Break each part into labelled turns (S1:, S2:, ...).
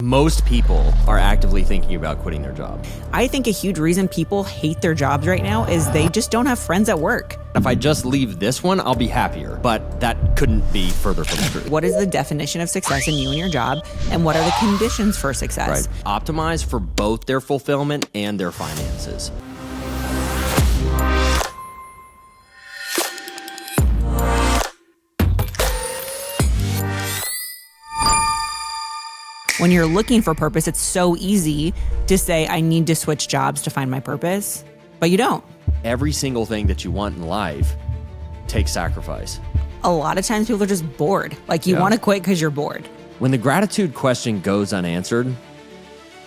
S1: Most people are actively thinking about quitting their job.
S2: I think a huge reason people hate their jobs right now is they just don't have friends at work.
S1: If I just leave this one, I'll be happier. But that couldn't be further from the truth.
S2: What is the definition of success in you and your job? And what are the conditions for success?
S1: Right. Optimize for both their fulfillment and their finances.
S2: When you're looking for purpose, it's so easy to say, I need to switch jobs to find my purpose, but you don't.
S1: Every single thing that you want in life takes sacrifice.
S2: A lot of times people are just bored. Like you want to quit because you're bored.
S1: When the gratitude question goes unanswered,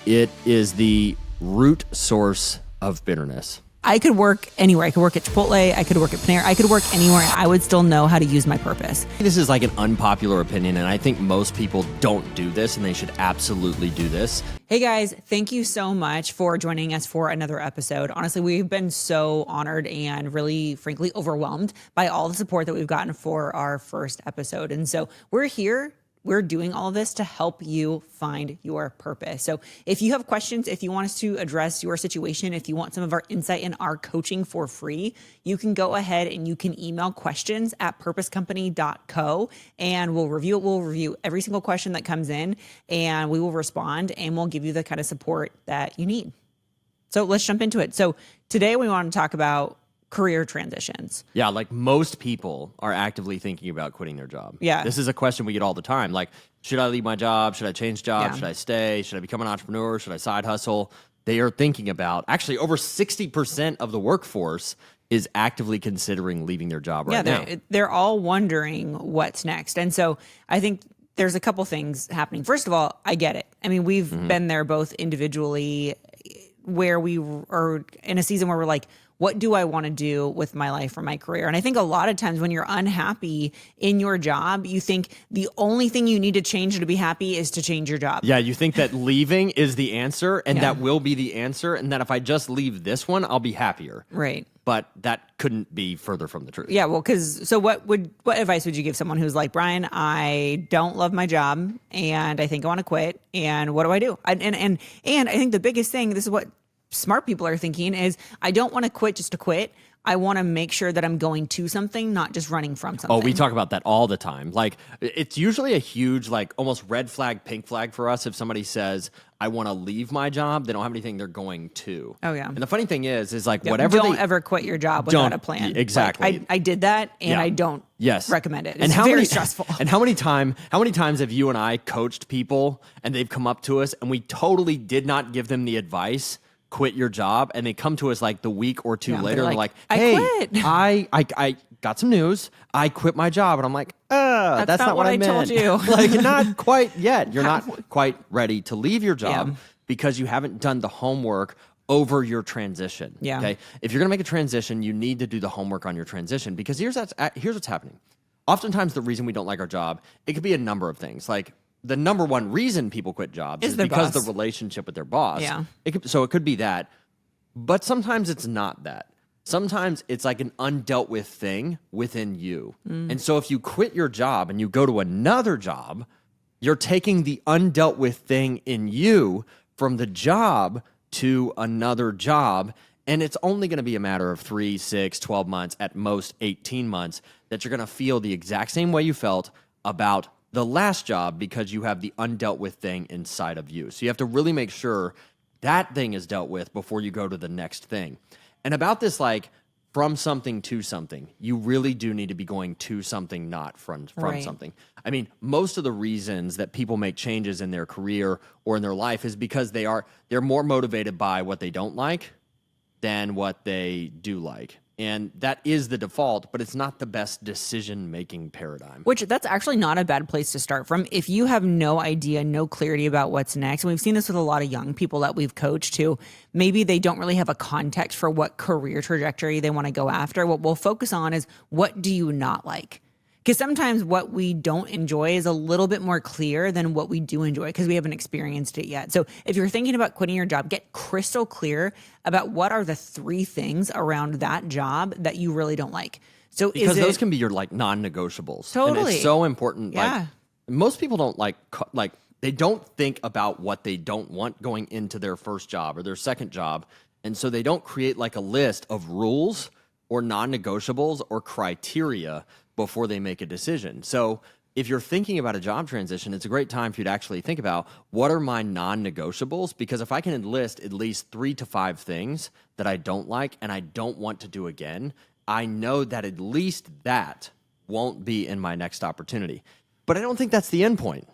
S1: it is the root source of bitterness.
S2: I could work anywhere. I could work at Chipotle. I could work at Panera. I could work anywhere and I would still know how to use my purpose.
S1: This is like an unpopular opinion, and I think most people don't do this, and they should absolutely do this.
S2: Hey guys, thank you so much for joining us for another episode. Honestly, we've been so honored and really, frankly, overwhelmed by all the support that we've gotten for our first episode. And so we're here. We're doing all of this to help you find your purpose. So if you have questions, if you want us to address your situation, if you want some of our insight and our coaching for free, you can go ahead and you can email questions@purposecompany.co and we'll review it. We'll review every single question that comes in and we will respond and we'll give you the kind of support that you need. So let's jump into it. So today we want to talk about career transitions.
S1: Yeah, like most people are actively thinking about quitting their job.
S2: Yeah.
S1: This is a question we get all the time. Like, should I leave my job? Should I change jobs?
S2: Yeah.
S1: Should I stay? Should I become an entrepreneur? Should I side hustle? They are thinking about, actually over 60% of the workforce is actively considering leaving their job right now.
S2: They're all wondering what's next. And so I think there's a couple things happening. First of all, I get it. I mean, we've been there both individually where we are in a season where we're like, what do I want to do with my life or my career? And I think a lot of times when you're unhappy in your job, you think the only thing you need to change to be happy is to change your job.
S1: Yeah, you think that leaving is the answer and that will be the answer, and that if I just leave this one, I'll be happier.
S2: Right.
S1: But that couldn't be further from the truth.
S2: Yeah, well, so what advice would you give someone who's like, Brian, I don't love my job and I think I want to quit, and what do I do? And I think the biggest thing, this is what smart people are thinking, is I don't want to quit just to quit. I want to make sure that I'm going to something, not just running from something.
S1: Oh, we talk about that all the time. Like, it's usually a huge, like, almost red flag, pink flag for us if somebody says, I want to leave my job. They don't have anything they're going to.
S2: Oh, yeah.
S1: And the funny thing is like, whatever
S2: don't ever quit your job without a plan.
S1: Exactly.
S2: Like, I did that, and I don't recommend it. It's very stressful.
S1: And how many times have you and I coached people, and they've come up to us, and we totally did not give them the advice, quit your job, and they come to us like the week or two later, and they're like, hey, I got some news. I quit my job. And I'm like, that's not what I meant.
S2: Told you.
S1: Like, not quite yet. You're not quite ready to leave your job because you haven't done the homework over your transition.
S2: Yeah.
S1: Okay. If you're going to make a transition, you need to do the homework on your transition, because here's what's happening. Oftentimes the reason we don't like our job, it could be a number of things. Like, the number one reason people quit jobs is because of the relationship with their boss.
S2: Yeah.
S1: So it could be that. But sometimes it's not that. Sometimes it's like an undealt with thing within you. And so if you quit your job and you go to another job, you're taking the undealt with thing in you from the job to another job. And it's only going to be a matter of 3, 6, 12 months, at most 18 months, that you're going to feel the exact same way you felt about the last job, because you have the undealt with thing inside of you. So you have to really make sure that thing is dealt with before you go to the next thing. And about this, like, from something to something, you really do need to be going to something, not from something. I mean, most of the reasons that people make changes in their career or in their life is because they're more motivated by what they don't like than what they do like. And that is the default, but it's not the best decision-making paradigm.
S2: Which, that's actually not a bad place to start from. If you have no idea, no clarity about what's next, and we've seen this with a lot of young people that we've coached who maybe they don't really have a context for what career trajectory they want to go after. What we'll focus on is, what do you not like? Because sometimes what we don't enjoy is a little bit more clear than what we do enjoy, because we haven't experienced it yet. So if you're thinking about quitting your job, get crystal clear about what are the 3 things around that job that you really don't like. So
S1: because those can be your, like, non-negotiables.
S2: Totally.
S1: And it's so important.
S2: Yeah.
S1: Like, most people don't like They don't think about what they don't want going into their first job or their second job. And so they don't create like a list of rules or non-negotiables or criteria before they make a decision. So if you're thinking about a job transition, it's a great time for you to actually think about what are my non-negotiables? Because if I can enlist at least 3 to 5 things that I don't like and I don't want to do again, I know that at least that won't be in my next opportunity. But I don't think that's the end point.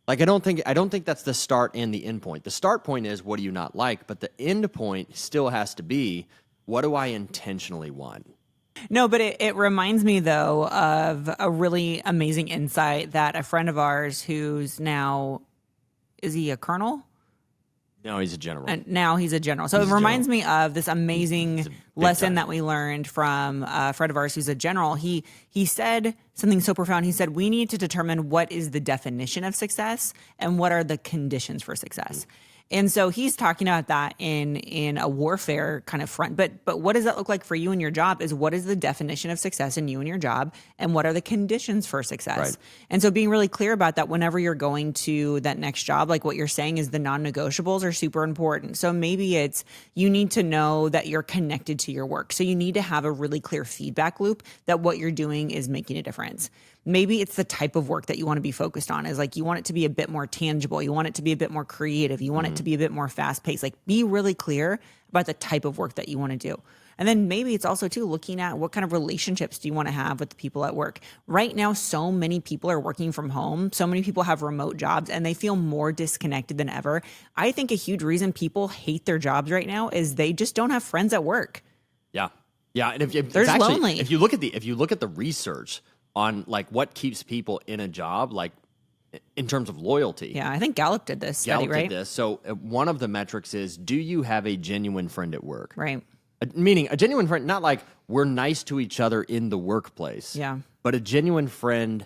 S1: Like I don't think that's the start and the end point. The start point is what do you not like, but the end point still has to be what do I intentionally want?
S2: No, but it reminds me, though, of a really amazing insight that a friend of ours who's now, is he a colonel?
S1: No, he's a general.
S2: And now he's a general. So it reminds me of this amazing lesson that we learned from a friend of ours who's a general. He said something so profound. He said, we need to determine what is the definition of success and what are the conditions for success. And so he's talking about that in a warfare kind of front. But what does that look like for you and your job is what is the definition of success in you and your job and what are the conditions for success?
S1: Right.
S2: And so being really clear about that whenever you're going to that next job, like what you're saying is the non-negotiables are super important. So maybe it's you need to know that you're connected to your work. So you need to have a really clear feedback loop that what you're doing is making a difference. Maybe it's the type of work that you want to be focused on is like you want it to be a bit more tangible. You want it to be a bit more creative. You want it to be a bit more fast paced. Like be really clear about the type of work that you want to do. And then maybe it's also too looking at what kind of relationships do you want to have with the people at work. Right now, so many people are working from home. So many people have remote jobs and they feel more disconnected than ever. I think a huge reason people hate their jobs right now is they just don't have friends at work.
S1: Yeah. Yeah. And if
S2: They're lonely.
S1: If you look at the research on like what keeps people in a job, like in terms of loyalty.
S2: Yeah, I think Gallup did this study, right?
S1: So one of the metrics is, do you have a genuine friend at work?
S2: Right.
S1: Meaning a genuine friend, not like we're nice to each other in the workplace.
S2: Yeah.
S1: But a genuine friend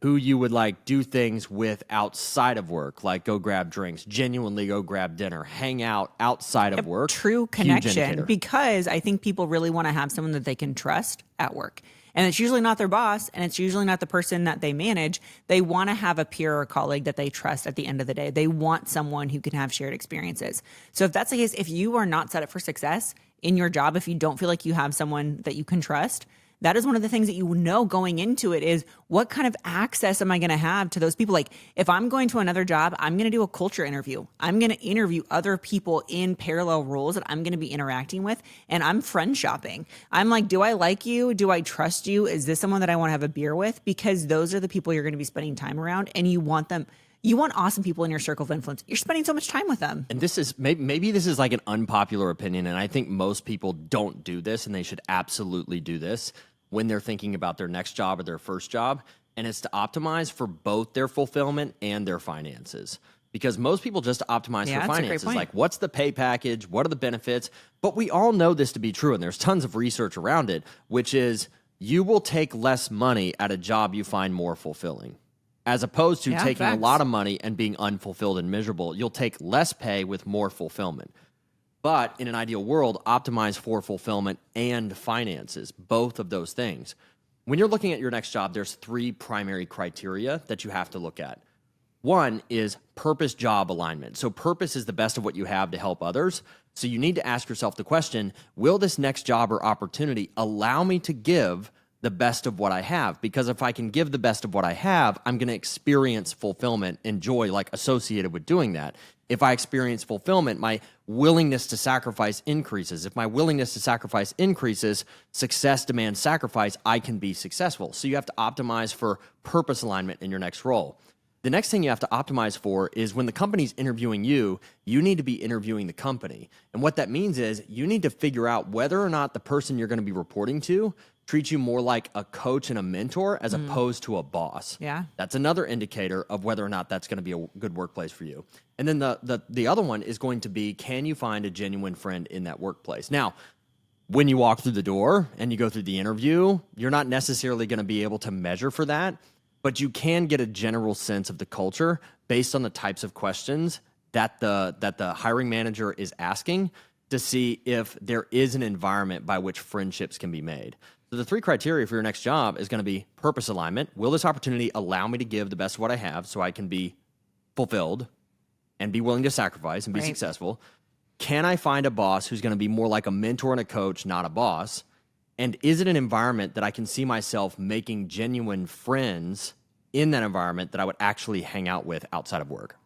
S1: who you would like do things with outside of work, like go grab drinks, genuinely go grab dinner, hang out outside of work.
S2: True
S1: Huge
S2: connection,
S1: indicator.
S2: because I think people really want to have someone that they can trust at work. And it's usually not their boss, and it's usually not the person that they manage. They want to have a peer or colleague that they trust at the end of the day. They want someone who can have shared experiences. So if that's the case, if you are not set up for success in your job, if you don't feel like you have someone that you can trust, that is one of the things that you know going into it is what kind of access am I going to have to those people? Like if I'm going to another job, I'm going to do a culture interview. I'm going to interview other people in parallel roles that I'm going to be interacting with. And I'm friend shopping. I'm like, do I like you? Do I trust you? Is this someone that I want to have a beer with? Because those are the people you're going to be spending time around and you want them. You want awesome people in your circle of influence. You're spending so much time with them.
S1: And this is maybe this is like an unpopular opinion, and I think most people don't do this, and they should absolutely do this when they're thinking about their next job or their first job, and it's to optimize for both their fulfillment and their finances. Because most people just optimize for finances, like what's the pay package, what are the benefits? But we all know this to be true, and there's tons of research around it, which is you will take less money at a job you find more fulfilling. As opposed to taking a lot of money and being unfulfilled and miserable, you'll take less pay with more fulfillment. But in an ideal world, optimize for fulfillment and finances, both of those things. When you're looking at your next job, there's 3 primary criteria that you have to look at. One is purpose job alignment. So purpose is the best of what you have to help others. So you need to ask yourself the question, will this next job or opportunity allow me to give the best of what I have? Because if I can give the best of what I have, I'm going to experience fulfillment and joy like associated with doing that. If I experience fulfillment, my willingness to sacrifice increases. If my willingness to sacrifice increases, success demands sacrifice, I can be successful. So you have to optimize for purpose alignment in your next role. The next thing you have to optimize for is when the company's interviewing you, you need to be interviewing the company. And what that means is you need to figure out whether or not the person you're going to be reporting to treats you more like a coach and a mentor as opposed to a boss.
S2: Yeah.
S1: That's another indicator of whether or not that's going to be a good workplace for you. And then the other one is going to be, can you find a genuine friend in that workplace? Now, when you walk through the door and you go through the interview, you're not necessarily going to be able to measure for that, but you can get a general sense of the culture based on the types of questions that the hiring manager is asking to see if there is an environment by which friendships can be made. So the 3 criteria for your next job is going to be purpose alignment. Will this opportunity allow me to give the best of what I have so I can be fulfilled and be willing to sacrifice and be successful? Can I find a boss who's going to be more like a mentor and a coach, not a boss? And is it an environment that I can see myself making genuine friends in that environment that I would actually hang out with outside of work?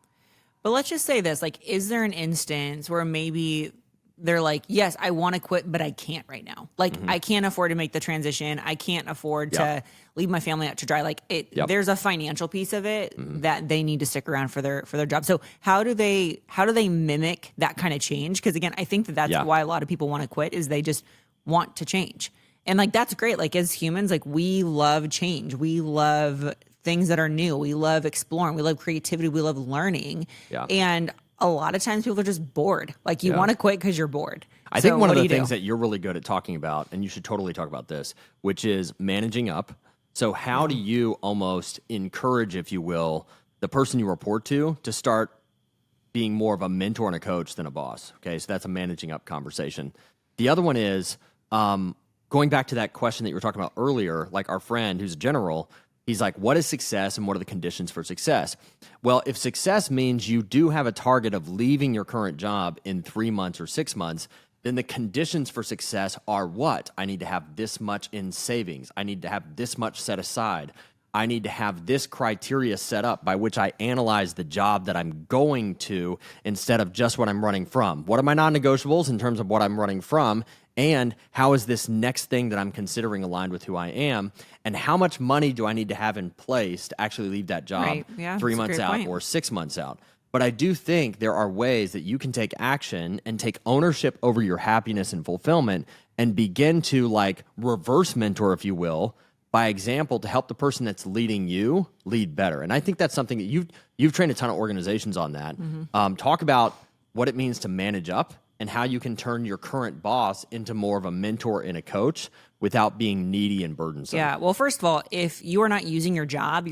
S2: But let's just say this, like, is there an instance where maybe they're like, yes, I want to quit, but I can't right now. Like, I can't afford to make the transition. I can't afford to leave my family out to dry. Like, there's a financial piece of it that they need to stick around for their job. So how do they mimic that kind of change? Because again, I think that's why a lot of people want to quit, is they just want to change. And like, that's great. Like, as humans, like, we love change. We love things that are new. We love exploring. We love creativity. We love learning. Yeah. And a lot of times people are just bored. Like, you want to quit because you're bored.
S1: I think one of the things that you're really good at talking about, and you should totally talk about this, which is managing up. So how do you almost encourage, if you will, the person you report to start being more of a mentor and a coach than a boss? Okay, so that's a managing up conversation. The other one is going back to that question that you were talking about earlier, like our friend who's a general, he's like, what is success and what are the conditions for success? Well, if success means you do have a target of leaving your current job in 3 months or 6 months, then the conditions for success are what? I need to have this much in savings. I need to have this much set aside. I need to have this criteria set up by which I analyze the job that I'm going to instead of just what I'm running from. What are my non-negotiables in terms of what I'm running from? And how is this next thing that I'm considering aligned with who I am? And how much money do I need to have in place to actually leave that job 3 months out or 6 months out? But I do think there are ways that you can take action and take ownership over your happiness and fulfillment and begin to like reverse mentor, if you will, by example, to help the person that's leading you lead better. And I think that's something that you've trained a ton of organizations on that. Talk about what it means to manage up and how you can turn your current boss into more of a mentor and a coach without being needy and burdensome.
S2: Yeah. Well, first of all, if you are not using your job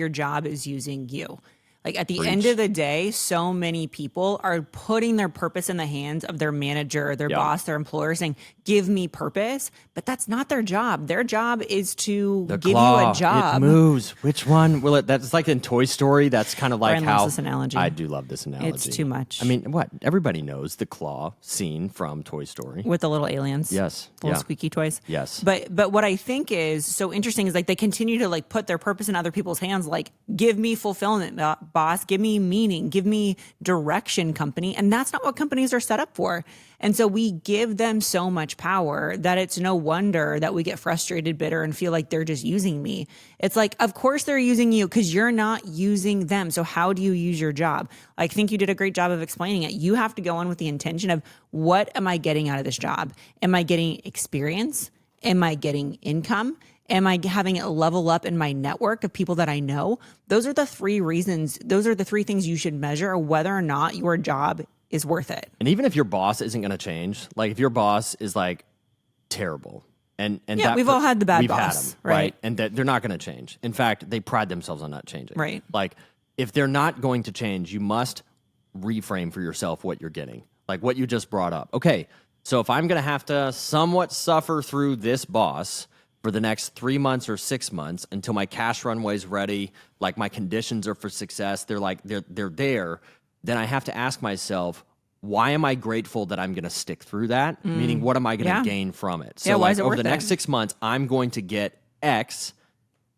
S2: is using you. Like, at the end of the day, so many people are putting their purpose in the hands of their manager, their boss, their employer, saying, give me purpose. But that's not their job. Their job is to give you a job.
S1: It moves. Which one will it? That's like in Toy Story. That's kind of like
S2: Brian loves this analogy.
S1: I do love this analogy.
S2: It's too much.
S1: I mean, what? Everybody knows the claw scene from Toy Story.
S2: With the little aliens.
S1: Yes.
S2: Little squeaky toys.
S1: Yes.
S2: But what I think is so interesting is like they continue to like put their purpose in other people's hands. Like, give me fulfillment, boss. Give me meaning. Give me direction, company. And that's not what companies are set up for. And so we give them so much power that it's no wonder that we get frustrated, bitter, and feel like they're just using me. It's like, of course they're using you because you're not using them. So how do you use your job? I think you did a great job of explaining it. You have to go in with the intention of, what am I getting out of this job? Am I getting experience? Am I getting income? Am I having it level up in my network of people that I know? Those are the three reasons. Those are the three things you should measure whether or not your job is worth it.
S1: And even if your boss isn't going to change, like if your boss is like terrible, and
S2: yeah, we've all had the bad boss,
S1: had them, right? And that they're not going to change. In fact, they pride themselves on not changing.
S2: Right.
S1: Like, if they're not going to change, you must reframe for yourself what you're getting. Like what you just brought up. Okay, so if I'm going to have to somewhat suffer through this boss for the next 3 months or 6 months until my cash runway's ready, like my conditions are for success, they're there, then I have to ask myself, why am I grateful that I'm going to stick through that? Meaning, what am I going to gain from it? So
S2: why is it
S1: over
S2: worth
S1: the next 6 months, I'm going to get X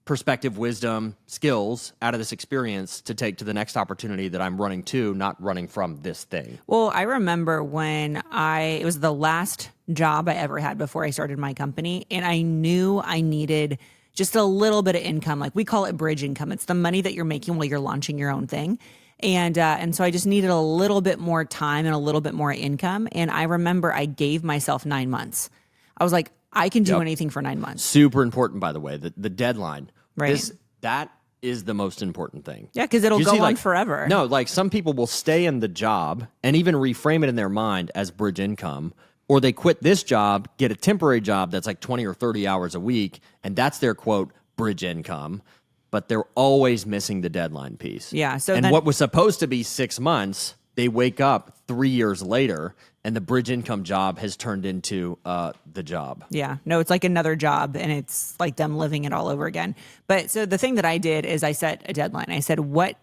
S1: perspective, wisdom, skills out of this experience to take to the next opportunity that I'm running to, not running from this thing.
S2: Well, I remember when it was the last job I ever had before I started my company, and I knew I needed just a little bit of income. Like, we call it bridge income. It's the money that you're making while you're launching your own thing. And so I just needed a little bit more time and a little bit more income. And I remember I gave myself 9 months. I was like, I can do anything for 9 months.
S1: Super important, by the way, the deadline.
S2: Right.
S1: That is the most important thing.
S2: Yeah, because it'll go on forever.
S1: No, like some people will stay in the job and even reframe it in their mind as bridge income, or they quit this job, get a temporary job that's like 20 or 30 hours a week, and that's their, quote, bridge income, but they're always missing the deadline piece.
S2: Yeah. So
S1: and what was supposed to be 6 months, they wake up 3 years later, and the bridge income job has turned into the job.
S2: Yeah. No, it's like another job, and it's like them living it all over again. But so the thing that I did is I set a deadline. I said, what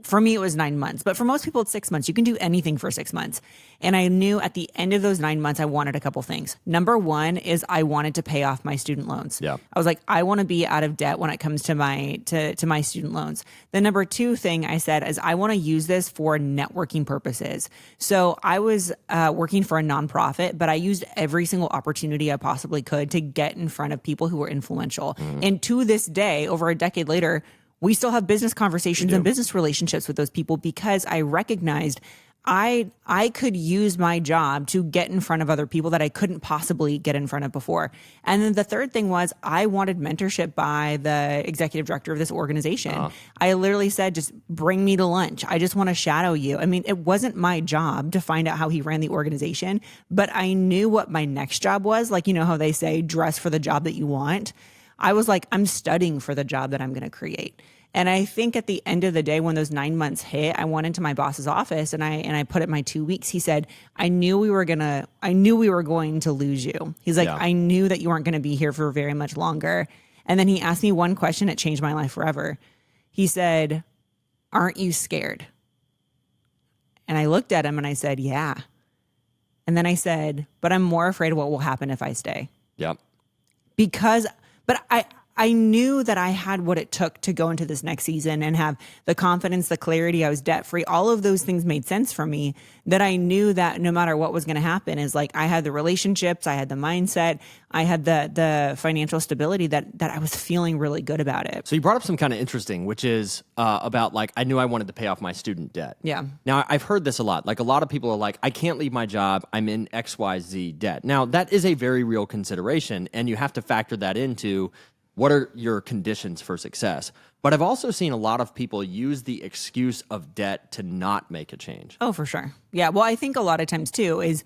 S2: for me, it was 9 months, but for most people, it's 6 months. You can do anything for 6 months. And I knew at the end of those 9 months, I wanted a couple things. Number one is I wanted to pay off my student loans.
S1: Yeah.
S2: I was like, I want to be out of debt when it comes to my my student loans. The number two thing I said is I want to use this for networking purposes. So I was working for a nonprofit, but I used every single opportunity I possibly could to get in front of people who were influential. And to this day, over a decade later, we still have business conversations and business relationships with those people because I recognized I could use my job to get in front of other people that I couldn't possibly get in front of before. And then the third thing was I wanted mentorship by the executive director of this organization. I literally said, just bring me to lunch. I just want to shadow you. I mean, it wasn't my job to find out how he ran the organization, but I knew what my next job was. Like, you know how they say, dress for the job that you want. I was like, I'm studying for the job that I'm going to create. And I think at the end of the day, when those 9 months hit, I went into my boss's office and I put it my 2 weeks. He said, I knew we were going to lose you. He's like, I knew that you weren't going to be here for very much longer. And then he asked me one question that changed my life forever. He said, aren't you scared? And I looked at him and I said, yeah. And then I said, but I'm more afraid of what will happen if I stay.
S1: Yep.
S2: But I knew that I had what it took to go into this next season and have the confidence, the clarity. I was debt free. All of those things made sense for me, that I knew that no matter what was going to happen, is like I had the relationships, I had the mindset, I had the financial stability that I was feeling really good about it.
S1: So you brought up some kind of interesting, which is about like, I knew I wanted to pay off my student debt.
S2: Yeah.
S1: Now, I've heard this a lot. Like a lot of people are like, I can't leave my job. I'm in XYZ debt. Now, that is a very real consideration, and you have to factor that into what are your conditions for success. But I've also seen a lot of people use the excuse of debt to not make a change.
S2: Oh, for sure. Yeah. Well, I think a lot of times too is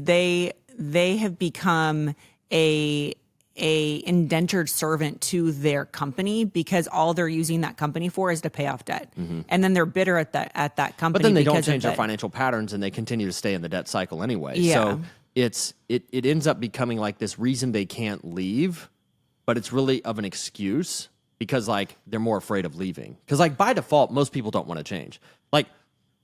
S2: they have become a indentured servant to their company because all they're using that company for is to pay off debt. And then they're bitter at that company.
S1: But then they don't
S2: because
S1: change
S2: of
S1: their financial patterns and they continue to stay in the debt cycle anyway.
S2: Yeah.
S1: So it ends up becoming like this reason they can't leave, but it's really of an excuse because like they're more afraid of leaving. Because like by default, most people don't want to change. Like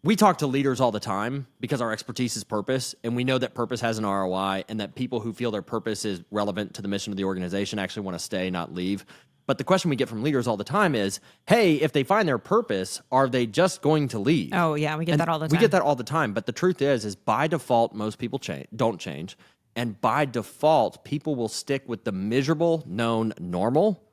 S1: we talk to leaders all the time because our expertise is purpose, and we know that purpose has an ROI and that people who feel their purpose is relevant to the mission of the organization actually want to stay, not leave. But the question we get from leaders all the time is, hey, if they find their purpose, are they just going to leave?
S2: Oh, yeah, we get that all the time.
S1: We get that all the time. But the truth is by default, most people don't change. And by default, people will stick with the miserable, known normal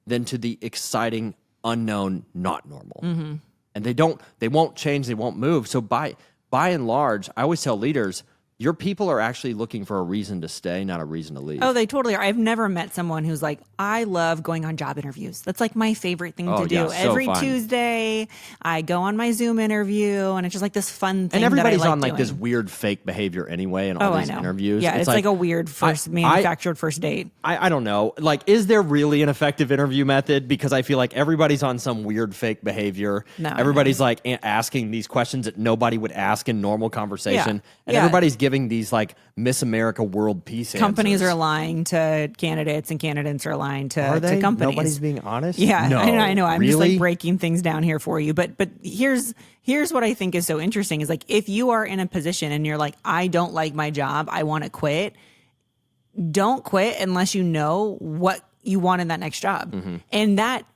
S1: than to the exciting, unknown, not normal. And they won't change, they won't move. So by and large, I always tell leaders, your people are actually looking for a reason to stay, not a reason to leave.
S2: Oh, they totally are. I've never met someone who's like, I love going on job interviews. That's like my favorite thing to do.
S1: Yeah, so
S2: Every
S1: fun.
S2: Tuesday, I go on my Zoom interview, and it's just like this fun thing.
S1: And everybody's
S2: that I like
S1: on like
S2: doing.
S1: this weird fake behavior anyway in all these interviews.
S2: Yeah, it's like a weird manufactured first date.
S1: I don't know. Like, is there really an effective interview method? Because I feel like everybody's on some weird fake behavior.
S2: No,
S1: everybody's like asking these questions that nobody would ask in normal conversation.
S2: Yeah.
S1: And everybody's giving these like Miss America World Peace
S2: Companies
S1: answers.
S2: are lying to candidates, and candidates are lying to companies.
S1: Nobody's being honest?
S2: Yeah,
S1: No,
S2: I know. I'm just
S1: really?
S2: like breaking things down here for you. But here's what I think is so interesting is like if you are in a position and you're like, I don't like my job, I want to quit. Don't quit unless you know what you want in that next job. And that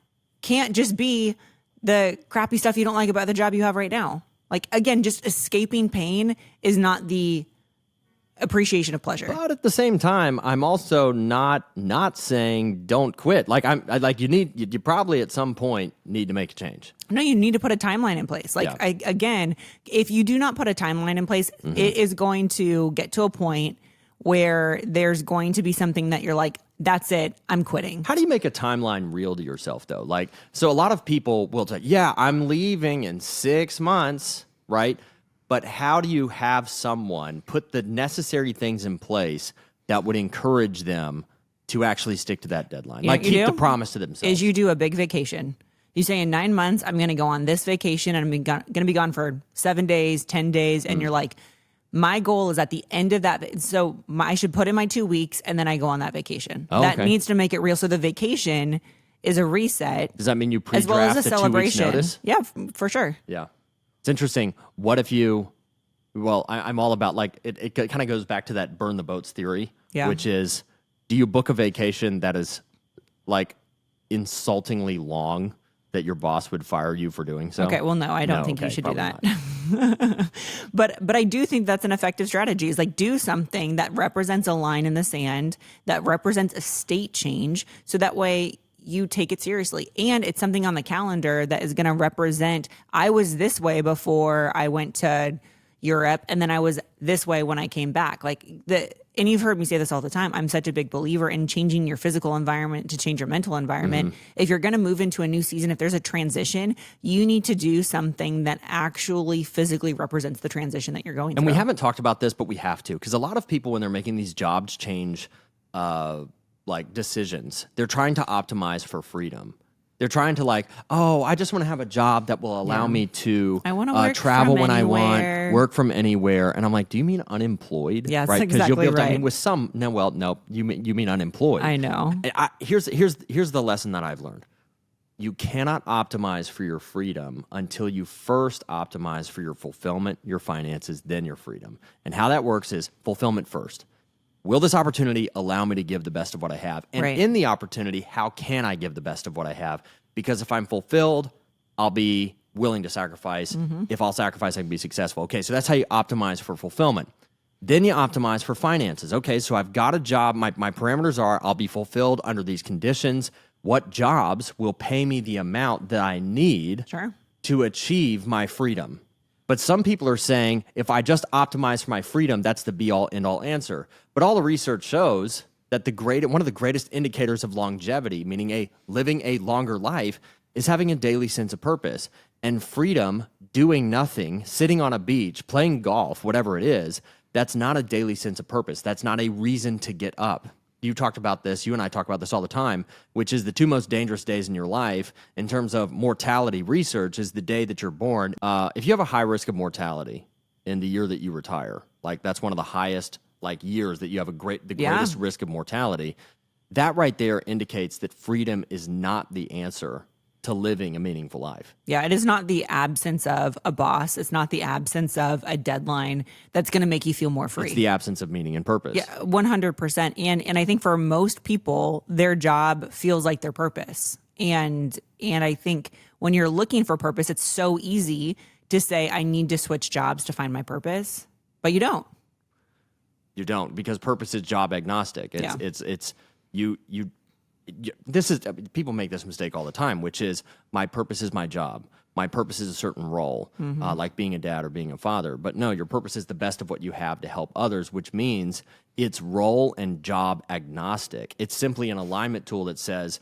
S2: can't just be the crappy stuff you don't like about the job you have right now. Like again, just escaping pain is not the appreciation of pleasure.
S1: But at the same time, I'm also not saying don't quit. Like you probably at some point need to make a change.
S2: No, you need to put a timeline in place. Like again, if you do not put a timeline in place, it is going to get to a point where there's going to be something that you're like, that's it, I'm quitting.
S1: How do you make a timeline real to yourself though? Like, so a lot of people will say, yeah, I'm leaving in 6 months, right? But how do you have someone put the necessary things in place that would encourage them to actually stick to that deadline?
S2: You know
S1: like
S2: what you
S1: keep
S2: do?
S1: the promise to themselves.
S2: Is you do a big vacation. You say in 9 months, I'm going to go on this vacation and I'm going to be gone for 7 days, 10 days. And you're like, my goal is at the end of that. So I should put in my 2 weeks and then I go on that vacation.
S1: Oh,
S2: that
S1: okay.
S2: needs to make it real. So the vacation is a reset.
S1: Does that mean you
S2: as well as
S1: pre-draft
S2: a
S1: the 2 weeks
S2: celebration.
S1: notice?
S2: Yeah, for sure.
S1: Yeah. It's interesting. What if you, I'm all about like, it kind of goes back to that burn the boats theory,
S2: Yeah.
S1: which is, do you book a vacation that is like insultingly long that your boss would fire you for doing so?
S2: Okay, well, no, I don't think you should do that. But I do think that's an effective strategy, is like do something that represents a line in the sand, that represents a state change, so that way you take it seriously. And it's something on the calendar that is going to represent, I was this way before I went to Europe, and then I was this way when I came back. And you've heard me say this all the time. I'm such a big believer in changing your physical environment to change your mental environment. If you're going to move into a new season, if there's a transition, you need to do something that actually physically represents the transition that you're going through.
S1: And we haven't talked about this, but we have to, because a lot of people, when they're making these jobs change like decisions, they're trying to optimize for freedom. They're trying to like, oh, I just want to have a job that will allow me to
S2: I want to
S1: travel
S2: from
S1: when
S2: anywhere.
S1: I want, work from anywhere. And I'm like, do you mean unemployed?
S2: Yes,
S1: right? Because you'll be able
S2: exactly
S1: to, I mean,
S2: right.
S1: with some, no, you mean unemployed.
S2: I know.
S1: Here's the lesson that I've learned. You cannot optimize for your freedom until you first optimize for your fulfillment, your finances, then your freedom. And how that works is fulfillment first. Will this opportunity allow me to give the best of what I have? And
S2: Right.
S1: in the opportunity, how can I give the best of what I have? Because if I'm fulfilled, I'll be willing to sacrifice. If I'll sacrifice, I can be successful. Okay, so that's how you optimize for fulfillment. Then you optimize for finances. Okay, so I've got a job. My parameters are I'll be fulfilled under these conditions. What jobs will pay me the amount that I need
S2: Sure.
S1: to achieve my freedom? But some people are saying, if I just optimize for my freedom, that's the be-all, end-all answer. But all the research shows that one of the greatest indicators of longevity, meaning living a longer life, is having a daily sense of purpose. And freedom, doing nothing, sitting on a beach, playing golf, whatever it is, that's not a daily sense of purpose. That's not a reason to get up. You talked about this, you and I talk about this all the time, which is the 2 most dangerous days in your life in terms of mortality research is the day that you're born. If you have a high risk of mortality in the year that you retire, like that's one of the highest like years that you have the greatest risk of mortality, that right there indicates that freedom is not the answer to living a meaningful life.
S2: Yeah, it is not the absence of a boss. It's not the absence of a deadline that's going to make you feel more free.
S1: It's the absence of meaning and purpose.
S2: Yeah, 100%. And I think for most people, their job feels like their purpose. And I think when you're looking for purpose, it's so easy to say, I need to switch jobs to find my purpose, but you don't.
S1: You don't, because purpose is job agnostic. People make this mistake all the time, which is my purpose is my job. My purpose is a certain role, like being a dad or being a father. But no, your purpose is the best of what you have to help others, which means it's role and job agnostic. It's simply an alignment tool that says,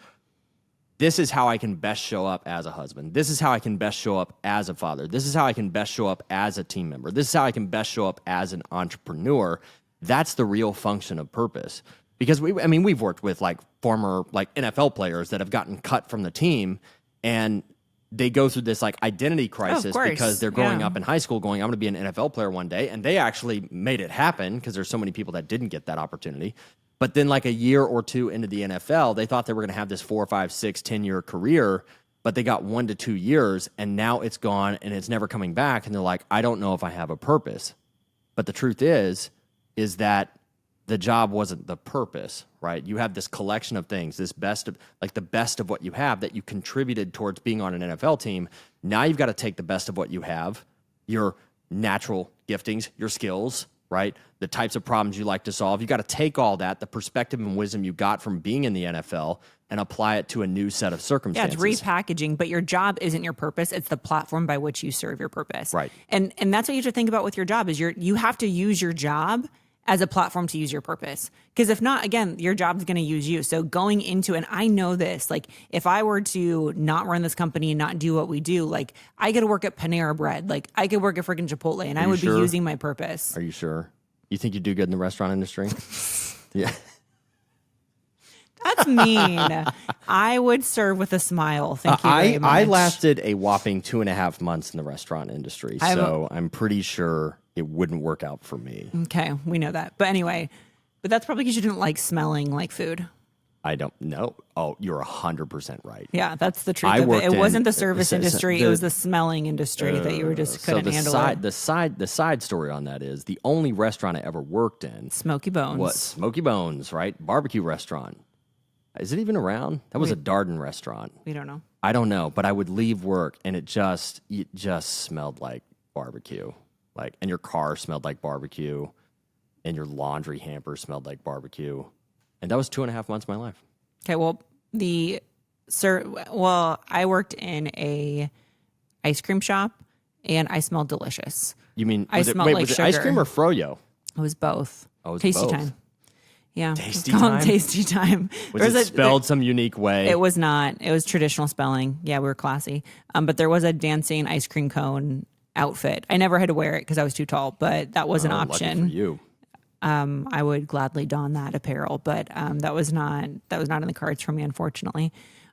S1: this is how I can best show up as a husband. This is how I can best show up as a father. This is how I can best show up as a team member. This is how I can best show up as an entrepreneur. That's the real function of purpose. Because we've worked with like former like NFL players that have gotten cut from the team, and they go through this like identity crisis because they're growing up in high school going, I'm going to be an NFL player one day. And they actually made it happen because there's so many people that didn't get that opportunity. But then like a year or two into the NFL, they thought they were going to have this 4, 5, 6, 10-year career, but they got 1 to 2 years and now it's gone and it's never coming back. And they're like, I don't know if I have a purpose. But the truth is that the job wasn't the purpose, right? You have this collection of things, the best of what you have that you contributed towards being on an NFL team. Now you've got to take the best of what you have, your natural giftings, your skills, right? The types of problems you like to solve. You got to take all that, the perspective and wisdom you got from being in the NFL, and apply it to a new set of circumstances.
S2: Yeah, it's repackaging, but your job isn't your purpose. It's the platform by which you serve your purpose.
S1: Right.
S2: And that's what you have to think about with your job is you have to use your job as a platform to use your purpose. Because if not, again, your job's going to use you. So going into, and I know this, like if I were to not run this company and not do what we do, like I could work at Panera Bread, like I could work at freaking Chipotle and I would be using my purpose.
S1: Are you sure? You think you do good in the restaurant industry? Yeah.
S2: That's mean. I would serve with a smile. Thank you very much.
S1: I lasted a whopping 2.5 months in the restaurant industry, so I'm pretty sure it wouldn't work out for me.
S2: Okay, we know that. But anyway, that's probably because you didn't like smelling like food.
S1: I don't know. Oh, you're 100% right.
S2: Yeah, that's the truth
S1: I
S2: of it.
S1: worked
S2: It
S1: in-
S2: wasn't the service
S1: so- so
S2: industry. It
S1: the-
S2: was the smelling industry that you were just couldn't handle it.
S1: the side story on that is the only restaurant I ever worked in
S2: Smoky Bones.
S1: was Smoky Bones, right? Barbecue restaurant. Is it even around? That was a Darden restaurant.
S2: We don't know.
S1: I don't know, but I would leave work and it just smelled like barbecue. And your car smelled like barbecue and your laundry hamper smelled like barbecue. And that was 2.5 months of my life.
S2: Okay, well, I worked in a ice cream shop, and I smelled delicious.
S1: You mean,
S2: I
S1: was
S2: smelled like
S1: it ice
S2: sugar.
S1: cream or froyo?
S2: It was both.
S1: Oh, it was
S2: Tasty
S1: both.
S2: Time. Yeah,
S1: Tasty
S2: it's called
S1: Time?
S2: Tasty Time.
S1: Was it spelled some unique way?
S2: It was not. It was traditional spelling. Yeah, we were classy. But there was a dancing ice cream cone outfit. I never had to wear it because I was too tall, but that was an option.
S1: Lucky for you.
S2: I would gladly don that apparel, but that was not in the cards for me, unfortunately.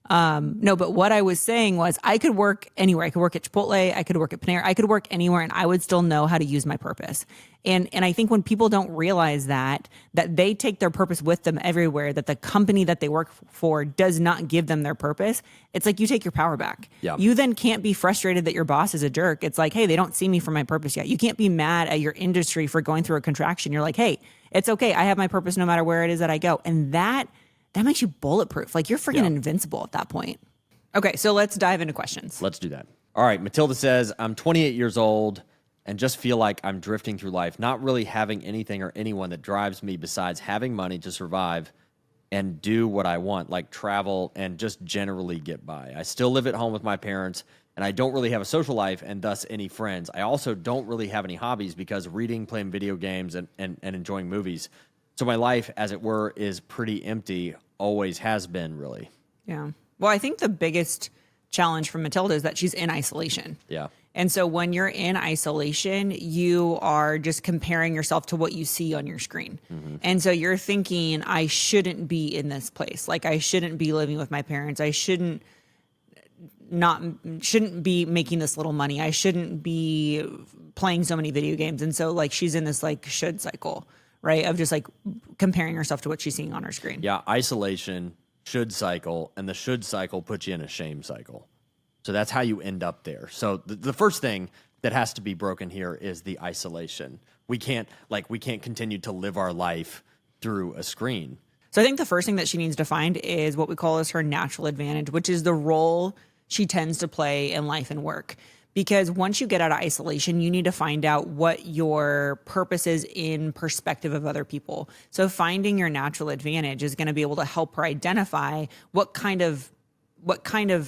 S2: No, but what I was saying was I could work anywhere. I could work at Chipotle. I could work at Panera. I could work anywhere, and I would still know how to use my purpose. And I think when people don't realize that they take their purpose with them everywhere, that the company that they work for does not give them their purpose, it's like you take your power back.
S1: Yeah.
S2: You then can't be frustrated that your boss is a jerk. It's like, hey, they don't see me for my purpose yet. You can't be mad at your industry for going through a contraction. You're like, hey, it's okay. I have my purpose no matter where it is that I go. And that makes you bulletproof. Like you're freaking invincible at that point. Okay, so let's dive into questions.
S1: Let's do that. All right, Matilda says, I'm 28 years old and just feel like I'm drifting through life, not really having anything or anyone that drives me besides having money to survive and do what I want, like travel and just generally get by. I still live at home with my parents, and I don't really have a social life and thus any friends. I also don't really have any hobbies because reading, playing video games, and enjoying movies. So my life, as it were, is pretty empty, always has been, really.
S2: Yeah. Well, I think the biggest challenge for Matilda is that she's in isolation.
S1: Yeah.
S2: And so when you're in isolation, you are just comparing yourself to what you see on your screen. Mm-hmm. And so you're thinking, I shouldn't be in this place. Like I shouldn't be living with my parents. I shouldn't be making this little money. I shouldn't be playing so many video games. And so like she's in this like should cycle, right? Of just like comparing herself to what she's seeing on her screen.
S1: Yeah, isolation, should cycle, and the should cycle puts you in a shame cycle. So that's how you end up there. So the first thing that has to be broken here is the isolation. We can't continue to live our life through a screen.
S2: So I think the first thing that she needs to find is what we call as her natural advantage, which is the role she tends to play in life and work. Because once you get out of isolation, you need to find out what your purpose is in perspective of other people. So finding your natural advantage is going to be able to help her identify what kind of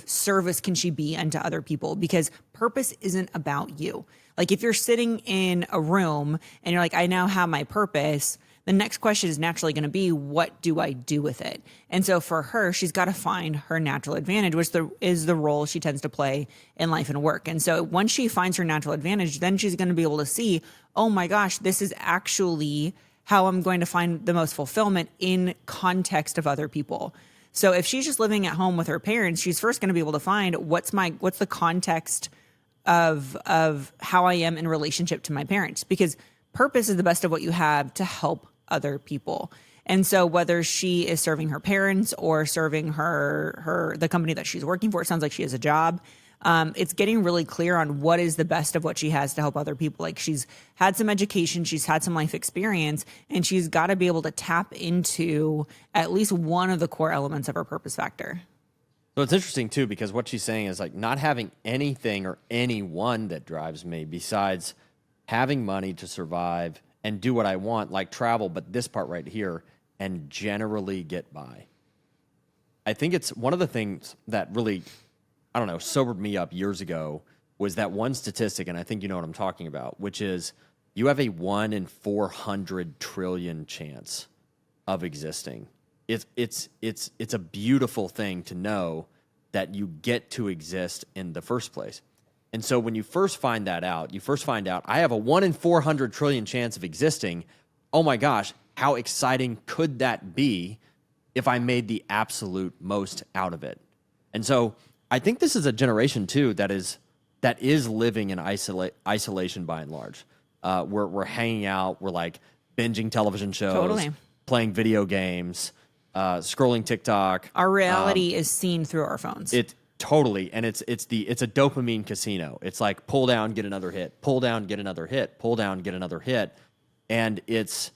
S2: service can she be unto other people, because purpose isn't about you. Like if you're sitting in a room and you're like, I now have my purpose, the next question is naturally going to be, what do I do with it? And so for her, she's got to find her natural advantage, which is the role she tends to play in life and work. And so once she finds her natural advantage, then she's going to be able to see, oh my gosh, this is actually how I'm going to find the most fulfillment in context of other people. So if she's just living at home with her parents, she's first going to be able to find what's the context of how I am in relationship to my parents, because purpose is the best of what you have to help other people. And so whether she is serving her parents or serving the company that she's working for, it sounds like she has a job. It's getting really clear on what is the best of what she has to help other people. Like she's had some education, she's had some life experience, and she's got to be able to tap into at least one of the core elements of her purpose factor.
S1: So it's interesting too, because what she's saying is like not having anything or anyone that drives me besides having money to survive and do what I want, like travel, but this part right here, and generally get by. I think it's one of the things that really, I don't know, sobered me up years ago was that one statistic, and I think you know what I'm talking about, which is you have a 1 in 400 trillion chance of existing. It's a beautiful thing to know that you get to exist in the first place. And so when you first find that out, I have a 1 in 400 trillion chance of existing. Oh my gosh, how exciting could that be if I made the absolute most out of it? And so I think this is a generation too that is living in isolation by and large. We're hanging out, we're like binging television shows,
S2: Totally.
S1: playing video games, scrolling TikTok.
S2: Our reality is seen through our phones.
S1: It totally, and it's a dopamine casino. It's like pull down, get another hit, pull down, get another hit, pull down, get another hit, and it's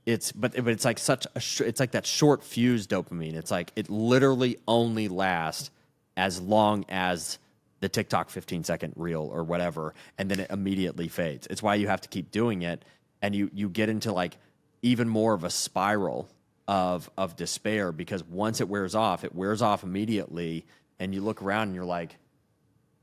S1: like it's like that short fuse dopamine. It's like it literally only lasts as long as the TikTok 15-second reel or whatever, and then it immediately fades. It's why you have to keep doing it, and you get into like even more of a spiral of despair, because once it wears off immediately, and you look around and you're like,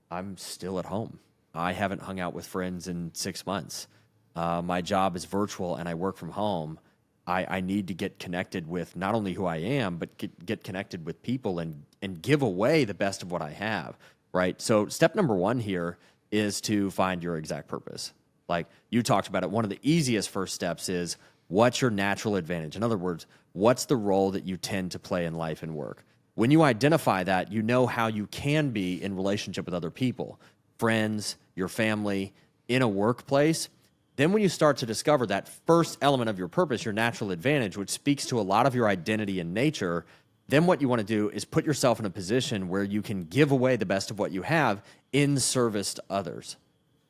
S1: I'm still at home. I haven't hung out with friends in 6 months. My job is virtual and I work from home. I need to get connected with not only who I am, but get connected with people and give away the best of what I have, right? So step number 1 here is to find your exact purpose. Like you talked about it, one of the easiest first steps is, what's your natural advantage? In other words, what's the role that you tend to play in life and work? When you identify that, you know how you can be in relationship with other people, friends, your family, in a workplace. Then when you start to discover that first element of your purpose, your natural advantage, which speaks to a lot of your identity and nature, then what you want to do is put yourself in a position where you can give away the best of what you have in service to others.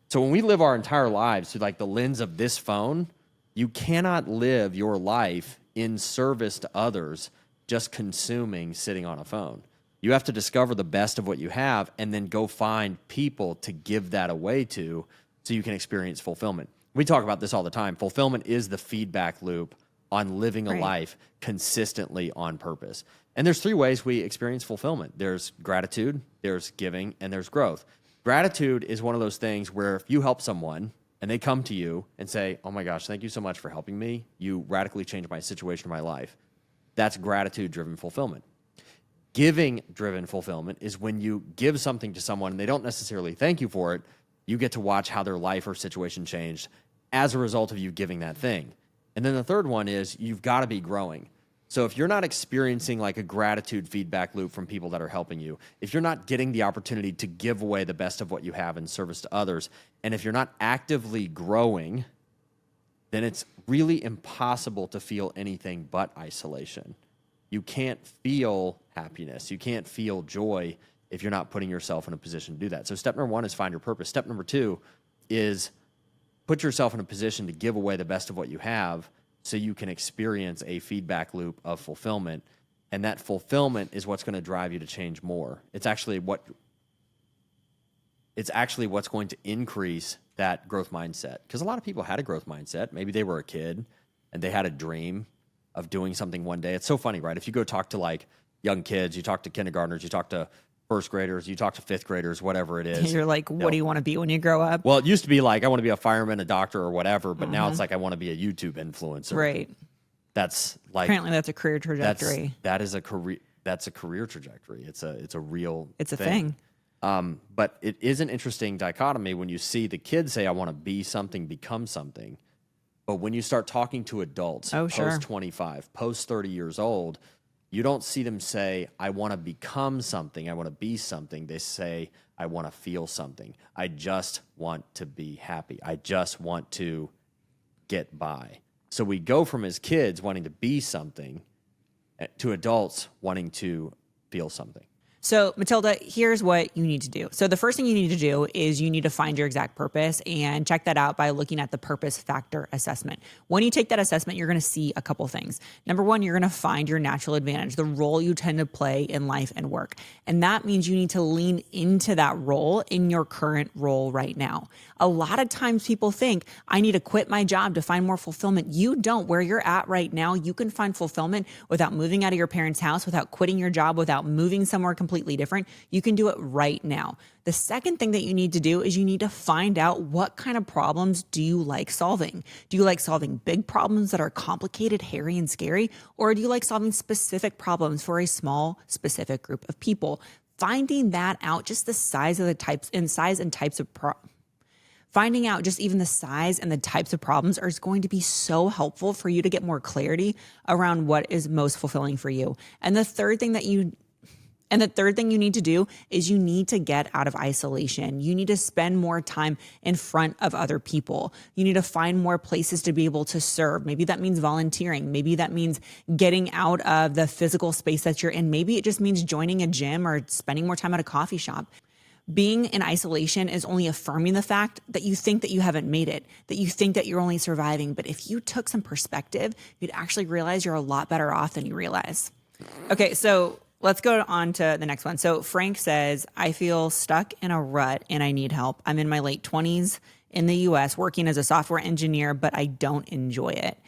S1: So when we live our entire lives through like the lens of this phone, you cannot live your life in service to others just consuming, sitting on a phone. You have to discover the best of what you have and then go find people to give that away to so you can experience fulfillment. We talk about this all the time. Fulfillment is the feedback loop on living a life consistently on purpose. And there's 3 ways we experience fulfillment. There's gratitude, there's giving, and there's growth. Gratitude is one of those things where if you help someone and they come to you and say, oh my gosh, thank you so much for helping me. You radically changed my situation in my life. That's gratitude-driven fulfillment. Giving-driven fulfillment is when you give something to someone and they don't necessarily thank you for it. You get to watch how their life or situation changed as a result of you giving that thing. And then the third one is you've got to be growing. So if you're not experiencing like a gratitude feedback loop from people that are helping you, if you're not getting the opportunity to give away the best of what you have in service to others, and if you're not actively growing, then it's really impossible to feel anything but isolation. You can't feel happiness. You can't feel joy if you're not putting yourself in a position to do that. So step number 1 is find your purpose. Step number 2 is put yourself in a position to give away the best of what you have so you can experience a feedback loop of fulfillment. And that fulfillment is what's going to drive you to change more. It's actually what's going to increase that growth mindset. Because a lot of people had a growth mindset. Maybe they were a kid and they had a dream of doing something one day. It's so funny, right? If you go talk to like young kids, you talk to kindergartners, you talk to first graders, you talk to fifth graders, whatever it is.
S2: You're like, what do you want to be when you grow up?
S1: Well, it used to be like, I want to be a fireman, a doctor, or whatever, but now it's like, I want to be a YouTube influencer.
S2: Right.
S1: That's like,
S2: apparently that's a career trajectory.
S1: That's a career trajectory. It's a real
S2: It's a thing.
S1: But it is an interesting dichotomy when you see the kids say, I want to be something, become something. But when you start talking to adults, post 25, post 30 years old, you don't see them say, I want to become something, I want to be something. They say, I want to feel something. I just want to be happy. I just want to get by. So we go from as kids wanting to be something to adults wanting to feel something.
S2: So, Matilda, here's what you need to do. So the first thing you need to do is you need to find your exact purpose and check that out by looking at the purpose factor assessment. When you take that assessment, you're going to see a couple things. Number one, you're going to find your natural advantage, the role you tend to play in life and work. And that means you need to lean into that role in your current role right now. A lot of times people think, I need to quit my job to find more fulfillment. You don't. Where you're at right now, you can find fulfillment without moving out of your parents' house, without quitting your job, without moving somewhere completely different. You can do it right now. The second thing that you need to do is you need to find out what kind of problems do you like solving. Do you like solving big problems that are complicated, hairy, and scary? Or do you like solving specific problems for a small, specific group of people? Finding that out, just the size of the types and size and types of finding out just even the size and the types of problems is going to be so helpful for you to get more clarity around what is most fulfilling for you. And the third thing that And the third thing you need to do is you need to get out of isolation. You need to spend more time in front of other people. You need to find more places to be able to serve. Maybe that means volunteering. Maybe that means getting out of the physical space that you're in. Maybe it just means joining a gym or spending more time at a coffee shop. Being in isolation is only affirming the fact that you think that you haven't made it, that you think that you're only surviving. But if you took some perspective, you'd actually realize you're a lot better off than you realize. Okay, so let's go on to the next one. So Frank says, I feel stuck in a rut and I need help. I'm in my late 20s in the US working as a software engineer, but I don't enjoy it.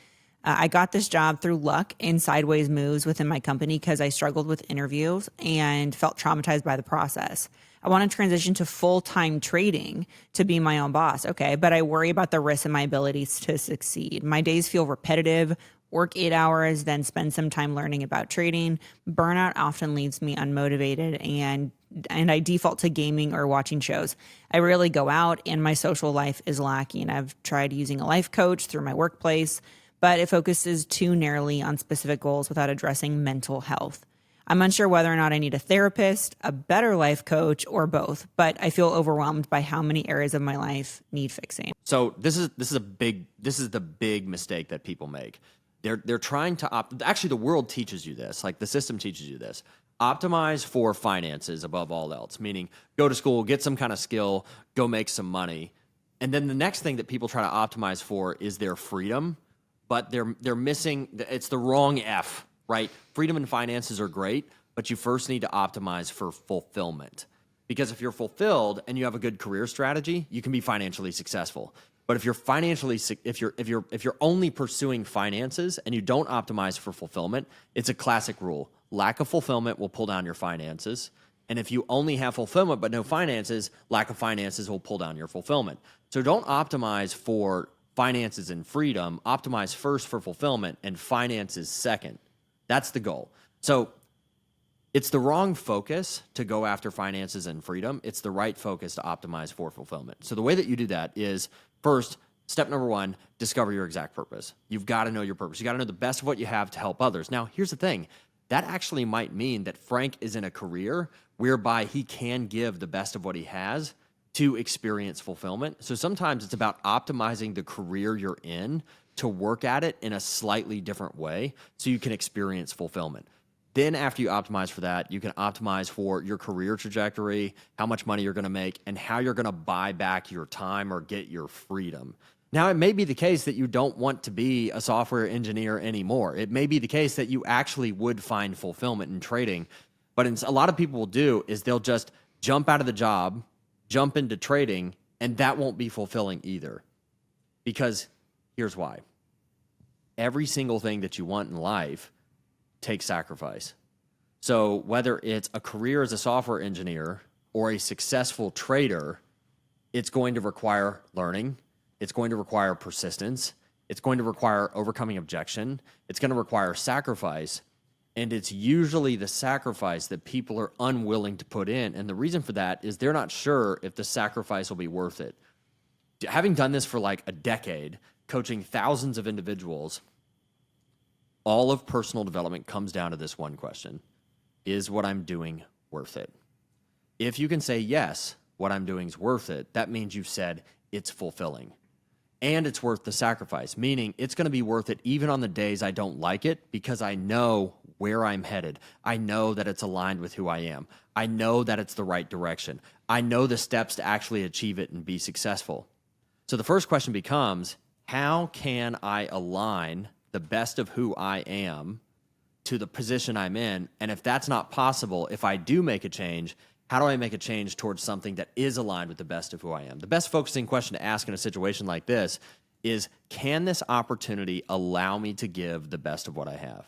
S2: I got this job through luck and sideways moves within my company because I struggled with interviews and felt traumatized by the process. I want to transition to full-time trading to be my own boss. Okay, but I worry about the risks and my abilities to succeed. My days feel repetitive, work 8 hours, then spend some time learning about trading. Burnout often leaves me unmotivated and I default to gaming or watching shows. I rarely go out and my social life is lacking. I've tried using a life coach through my workplace, but it focuses too narrowly on specific goals without addressing mental health. I'm unsure whether or not I need a therapist, a better life coach, or both, but I feel overwhelmed by how many areas of my life need fixing.
S1: So this is the big mistake that people make. They're trying to actually the world teaches you this, like the system teaches you this. Optimize for finances above all else, meaning go to school, get some kind of skill, go make some money. And then the next thing that people try to optimize for is their freedom, but they're missing, it's the wrong F, right? Freedom and finances are great, but you first need to optimize for fulfillment. Because if you're fulfilled and you have a good career strategy, you can be financially successful. But if you're only pursuing finances and you don't optimize for fulfillment, it's a classic rule. Lack of fulfillment will pull down your finances. And if you only have fulfillment but no finances, lack of finances will pull down your fulfillment. So don't optimize for finances and freedom. Optimize first for fulfillment and finances second. That's the goal. So it's the wrong focus to go after finances and freedom. It's the right focus to optimize for fulfillment. So the way that you do that is, first, step number one, discover your exact purpose. You've got to know your purpose. You got to know the best of what you have to help others. Now, here's the thing. That actually might mean that Frank is in a career whereby he can give the best of what he has to experience fulfillment. So sometimes it's about optimizing the career you're in to work at it in a slightly different way so you can experience fulfillment. Then after you optimize for that, you can optimize for your career trajectory, how much money you're going to make, and how you're going to buy back your time or get your freedom. Now, it may be the case that you don't want to be a software engineer anymore. It may be the case that you actually would find fulfillment in trading. But a lot of people will do is they'll just jump out of the job, jump into trading, and that won't be fulfilling either. Because here's why. Every single thing that you want in life takes sacrifice. So whether it's a career as a software engineer or a successful trader, it's going to require learning. It's going to require persistence. It's going to require overcoming objection. It's going to require sacrifice. And it's usually the sacrifice that people are unwilling to put in. And the reason for that is they're not sure if the sacrifice will be worth it. Having done this for like a decade, coaching thousands of individuals, all of personal development comes down to this one question. Is what I'm doing worth it? If you can say, yes, what I'm doing is worth it, that means you've said it's fulfilling. And it's worth the sacrifice, meaning it's going to be worth it even on the days I don't like it because I know where I'm headed. I know that it's aligned with who I am. I know that it's the right direction. I know the steps to actually achieve it and be successful. So the first question becomes, how can I align the best of who I am to the position I'm in? And if that's not possible, if I do make a change, how do I make a change towards something that is aligned with the best of who I am? The best focusing question to ask in a situation like this is, can this opportunity allow me to give the best of what I have?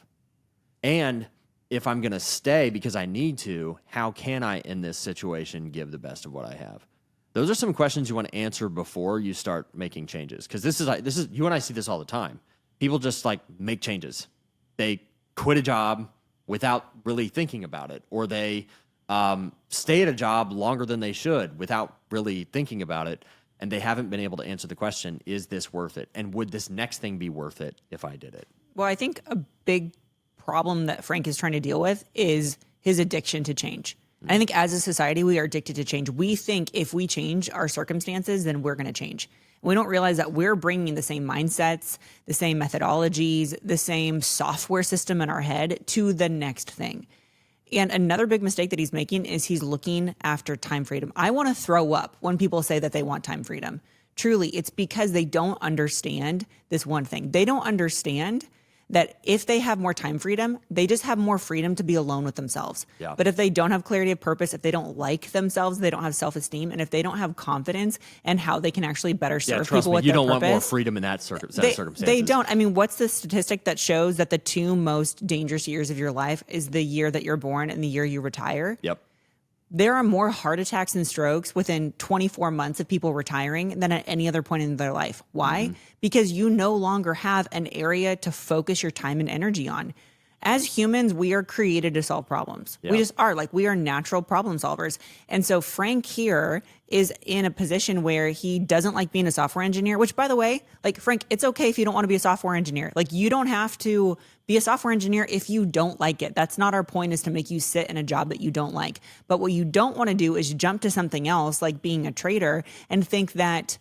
S1: And if I'm going to stay because I need to, how can I in this situation give the best of what I have? Those are some questions you want to answer before you start making changes. Because this is you and I see this all the time. People just like make changes. They quit a job without really thinking about it, or they stay at a job longer than they should without really thinking about it, and they haven't been able to answer the question, is this worth it? And would this next thing be worth it if I did it?
S2: Well, I think a big problem that Frank is trying to deal with is his addiction to change. I think as a society, we are addicted to change. We think if we change our circumstances, then we're going to change. We don't realize that we're bringing the same mindsets, the same methodologies, the same software system in our head to the next thing. And another big mistake that he's making is he's looking after time freedom. I want to throw up when people say that they want time freedom. Truly, it's because they don't understand this one thing. They don't understand that if they have more time freedom, they just have more freedom to be alone with themselves.
S1: Yeah.
S2: But if they don't have clarity of purpose, if they don't like themselves, they don't have self-esteem, and if they don't have confidence in how they can actually better serve
S1: trust
S2: people
S1: me,
S2: with
S1: you
S2: their
S1: don't
S2: purpose,
S1: want more freedom in that set of circumstances.
S2: they don't. I mean, what's the statistic that shows that the two most dangerous years of your life is the year that you're born and the year you retire?
S1: Yep.
S2: There are more heart attacks and strokes within 24 months of people retiring than at any other point in their life. Why? Because you no longer have an area to focus your time and energy on. As humans, we are created to solve problems.
S1: Yeah.
S2: We just are. Like, we are natural problem solvers. And so Frank here is in a position where he doesn't like being a software engineer, which, by the way, like, Frank, it's okay if you don't want to be a software engineer. Like, you don't have to be a software engineer if you don't like it. That's not our point, is to make you sit in a job that you don't like. But what you don't want to do is jump to something else, like being a trader, and think that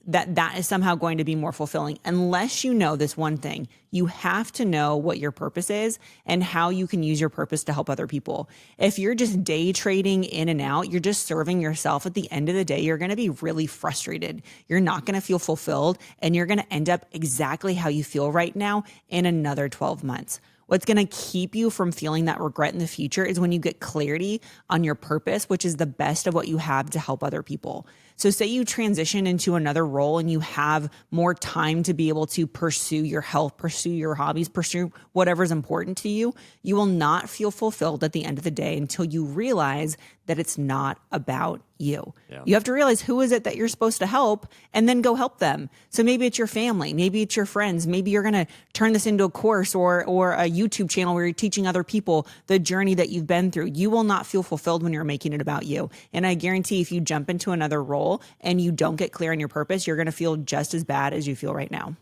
S2: that is somehow going to be more fulfilling. Unless you know this one thing, you have to know what your purpose is and how you can use your purpose to help other people. If you're just day trading in and out, you're just serving yourself. At the end of the day, you're going to be really frustrated. You're not going to feel fulfilled, and you're going to end up exactly how you feel right now in another 12 months. What's going to keep you from feeling that regret in the future is when you get clarity on your purpose, which is the best of what you have to help other people. So say you transition into another role and you have more time to be able to pursue your health, pursue your hobbies, pursue whatever's important to you. You will not feel fulfilled at the end of the day until you realize that it's not about you.
S1: Yeah.
S2: You have to realize who is it that you're supposed to help, and then go help them. So maybe it's your family, maybe it's your friends, maybe you're going to turn this into a course or a YouTube channel where you're teaching other people the journey that you've been through. You will not feel fulfilled when you're making it about you. And I guarantee if you jump into another role and you don't get clear on your purpose, you're going to feel just as bad as you feel right now.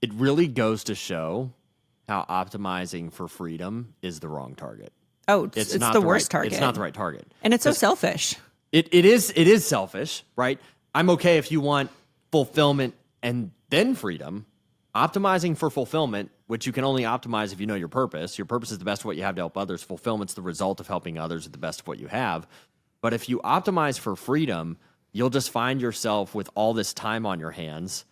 S1: It really goes to show how optimizing for freedom is the wrong target.
S2: Oh, it's
S1: not
S2: the worst target.
S1: It's not the right target.
S2: And it's so selfish.
S1: It is selfish, right? I'm okay if you want fulfillment and then freedom. Optimizing for fulfillment, which you can only optimize if you know your purpose. Your purpose is the best of what you have to help others. Fulfillment's the result of helping others at the best of what you have. But if you optimize for freedom, you'll just find yourself with all this time on your hands.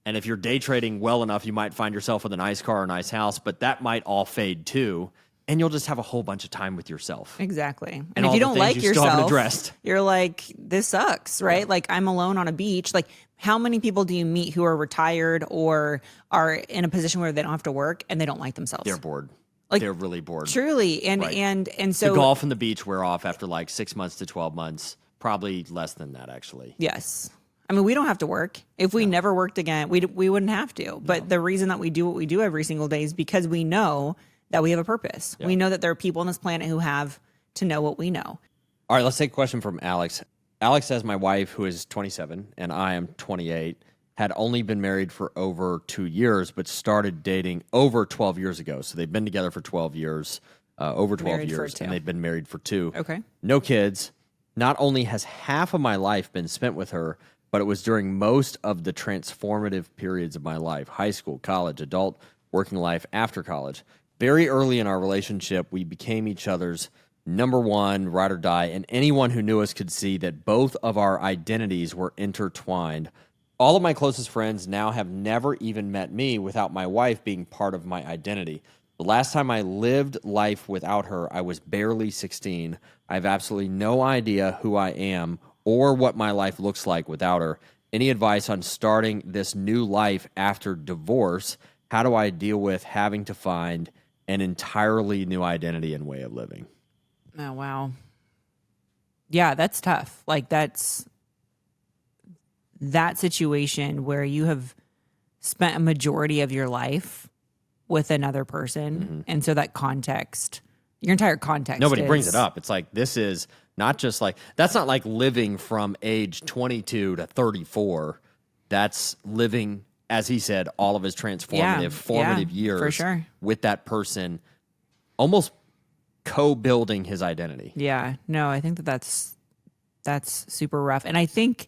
S1: And if you're day trading well enough, you might find yourself with a nice car or a nice house, but that might all fade too. And you'll just have a whole bunch of time with yourself.
S2: Exactly.
S1: And
S2: if you don't like
S1: you still haven't
S2: yourself,
S1: addressed.
S2: you're like, this sucks, right?
S1: Yeah.
S2: Like, I'm alone on a beach. Like, how many people do you meet who are retired or are in a position where they don't have to work and they don't like themselves?
S1: They're bored.
S2: Like,
S1: they're really bored.
S2: Truly. And
S1: Right.
S2: and so
S1: The golf and the beach wear off after like 6 months to 12 months. Probably less than that, actually.
S2: yes. I mean, we don't have to work. If we never worked again, we wouldn't have to. But the reason that we do what we do every single day is because we know that we have a purpose.
S1: Yeah.
S2: We know that there are people on this planet who have to know what we know.
S1: All right, let's take a question from Alex. Alex says, my wife, who is 27 and I am 28, had only been married for over 2 years, but started dating over 12 years ago. So they've been together for 12 years, over 12
S2: Married for
S1: years,
S2: 2.
S1: and they've been married for 2.
S2: Okay.
S1: No kids. Not only has half of my life been spent with her, but it was during most of the transformative periods of my life: high school, college, adult, working life, after college. Very early in our relationship, we became each other's number one ride or die, and anyone who knew us could see that both of our identities were intertwined. All of my closest friends now have never even met me without my wife being part of my identity. The last time I lived life without her, I was barely 16. I have absolutely no idea who I am or what my life looks like without her. Any advice on starting this new life after divorce? How do I deal with having to find an entirely new identity and way of living?
S2: Oh, wow. Yeah, that's tough. Like, that's that situation where you have spent a majority of your life with another person.
S1: Mm-hmm.
S2: And so that context, your entire context.
S1: Nobody brings it up. It's like, this is not just like, that's not like living from age 22 to 34. That's living, as he said, all of his formative years
S2: for sure.
S1: with that person, almost co-building his identity.
S2: Yeah. No, I think that's super rough. And I think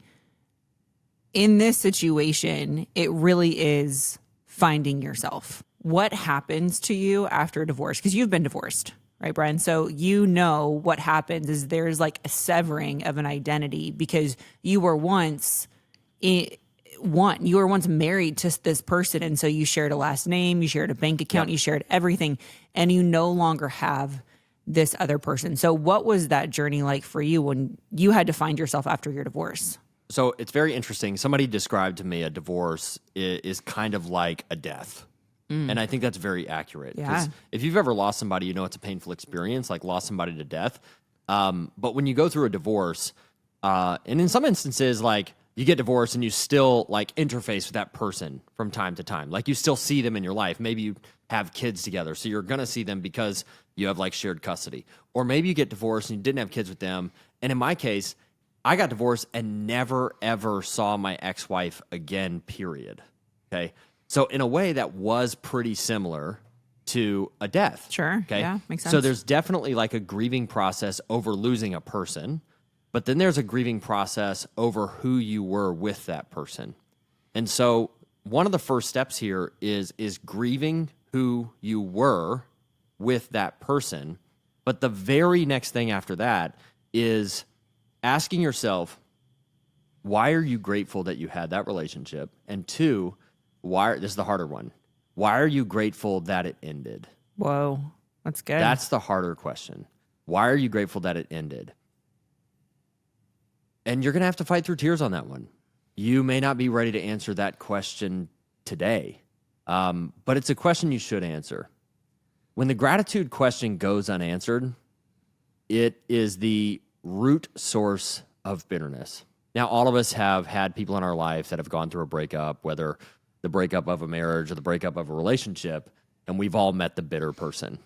S2: in this situation, it really is finding yourself. What happens to you after a divorce? Because you've been divorced, right, Brian? So you know what happens is there's like a severing of an identity because you were once married to this person, and so you shared a last name, you shared a bank account, you shared everything, and you no longer have this other person. So what was that journey like for you when you had to find yourself after your divorce?
S1: So it's very interesting. Somebody described to me a divorce is kind of like a death. And I think that's very accurate.
S2: Yeah.
S1: If you've ever lost somebody, you know it's a painful experience, like lost somebody to death. But when you go through a divorce, and in some instances, like you get divorced and you still like interface with that person from time to time. Like you still see them in your life. Maybe you have kids together, so you're going to see them because you have like shared custody. Or maybe you get divorced and you didn't have kids with them. And in my case, I got divorced and never, ever saw my ex-wife again, period. Okay. So in a way that was pretty similar to a death.
S2: Sure.
S1: Okay.
S2: Yeah, makes sense.
S1: So there's definitely like a grieving process over losing a person, but then there's a grieving process over who you were with that person. And so one of the first steps here is grieving who you were with that person. But the very next thing after that is asking yourself, why are you grateful that you had that relationship? And two, this is the harder one. Why are you grateful that it ended?
S2: Whoa, that's good.
S1: That's the harder question. Why are you grateful that it ended? And you're going to have to fight through tears on that one. You may not be ready to answer that question today, but it's a question you should answer. When the gratitude question goes unanswered, it is the root source of bitterness. Now, all of us have had people in our life that have gone through a breakup, whether the breakup of a marriage or the breakup of a relationship, and we've all met the bitter person.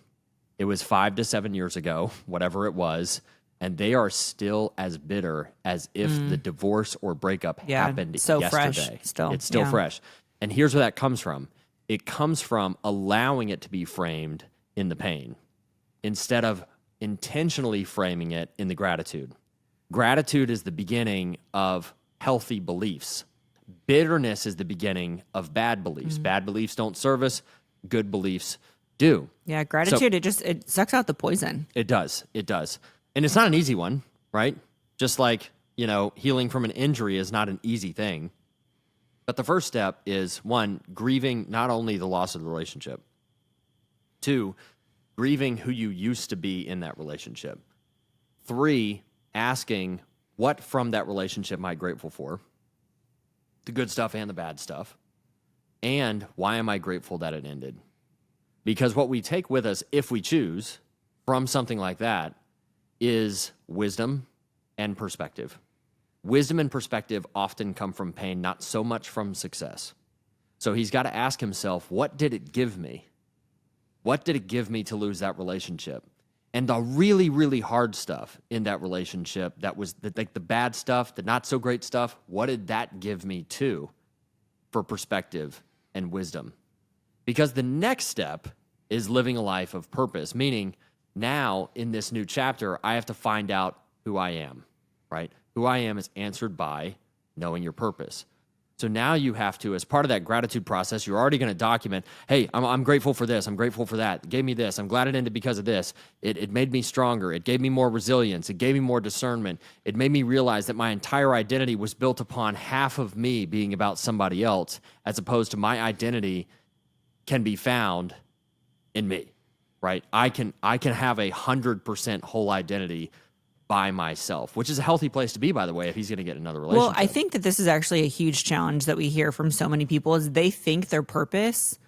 S1: It was 5 to 7 years ago, whatever it was, and they are still as bitter as if the divorce or breakup happened yesterday.
S2: Fresh still.
S1: It's still fresh. And here's where that comes from. It comes from allowing it to be framed in the pain instead of intentionally framing it in the gratitude. Gratitude is the beginning of healthy beliefs. Bitterness is the beginning of bad beliefs. Bad beliefs don't serve us. Good beliefs do.
S2: Yeah, gratitude, it sucks out the poison.
S1: It does. It does. And it's not an easy one, right? Just like, healing from an injury is not an easy thing. But the first step is, one, grieving not only the loss of the relationship. Two, grieving who you used to be in that relationship. Three, asking what from that relationship am I grateful for? The good stuff and the bad stuff. And why am I grateful that it ended? Because what we take with us, if we choose, from something like that is wisdom and perspective. Wisdom and perspective often come from pain, not so much from success. So he's got to ask himself, what did it give me? What did it give me to lose that relationship? And the really, really hard stuff in that relationship, that was the bad stuff, the not so great stuff, what did that give me too for perspective and wisdom? Because the next step is living a life of purpose, meaning now in this new chapter, I have to find out who I am, right? Who I am is answered by knowing your purpose. So now you have to, as part of that gratitude process, you're already going to document, hey, I'm grateful for this. I'm grateful for that. It gave me this. I'm glad it ended because of this. It made me stronger. It gave me more resilience. It gave me more discernment. It made me realize that my entire identity was built upon half of me being about somebody else, as opposed to my identity can be found in me, right? I can have 100% whole identity by myself, which is a healthy place to be, by the way, if he's going to get another relationship.
S2: Well, I think that this is actually a huge challenge that we hear from so many people is they think their purpose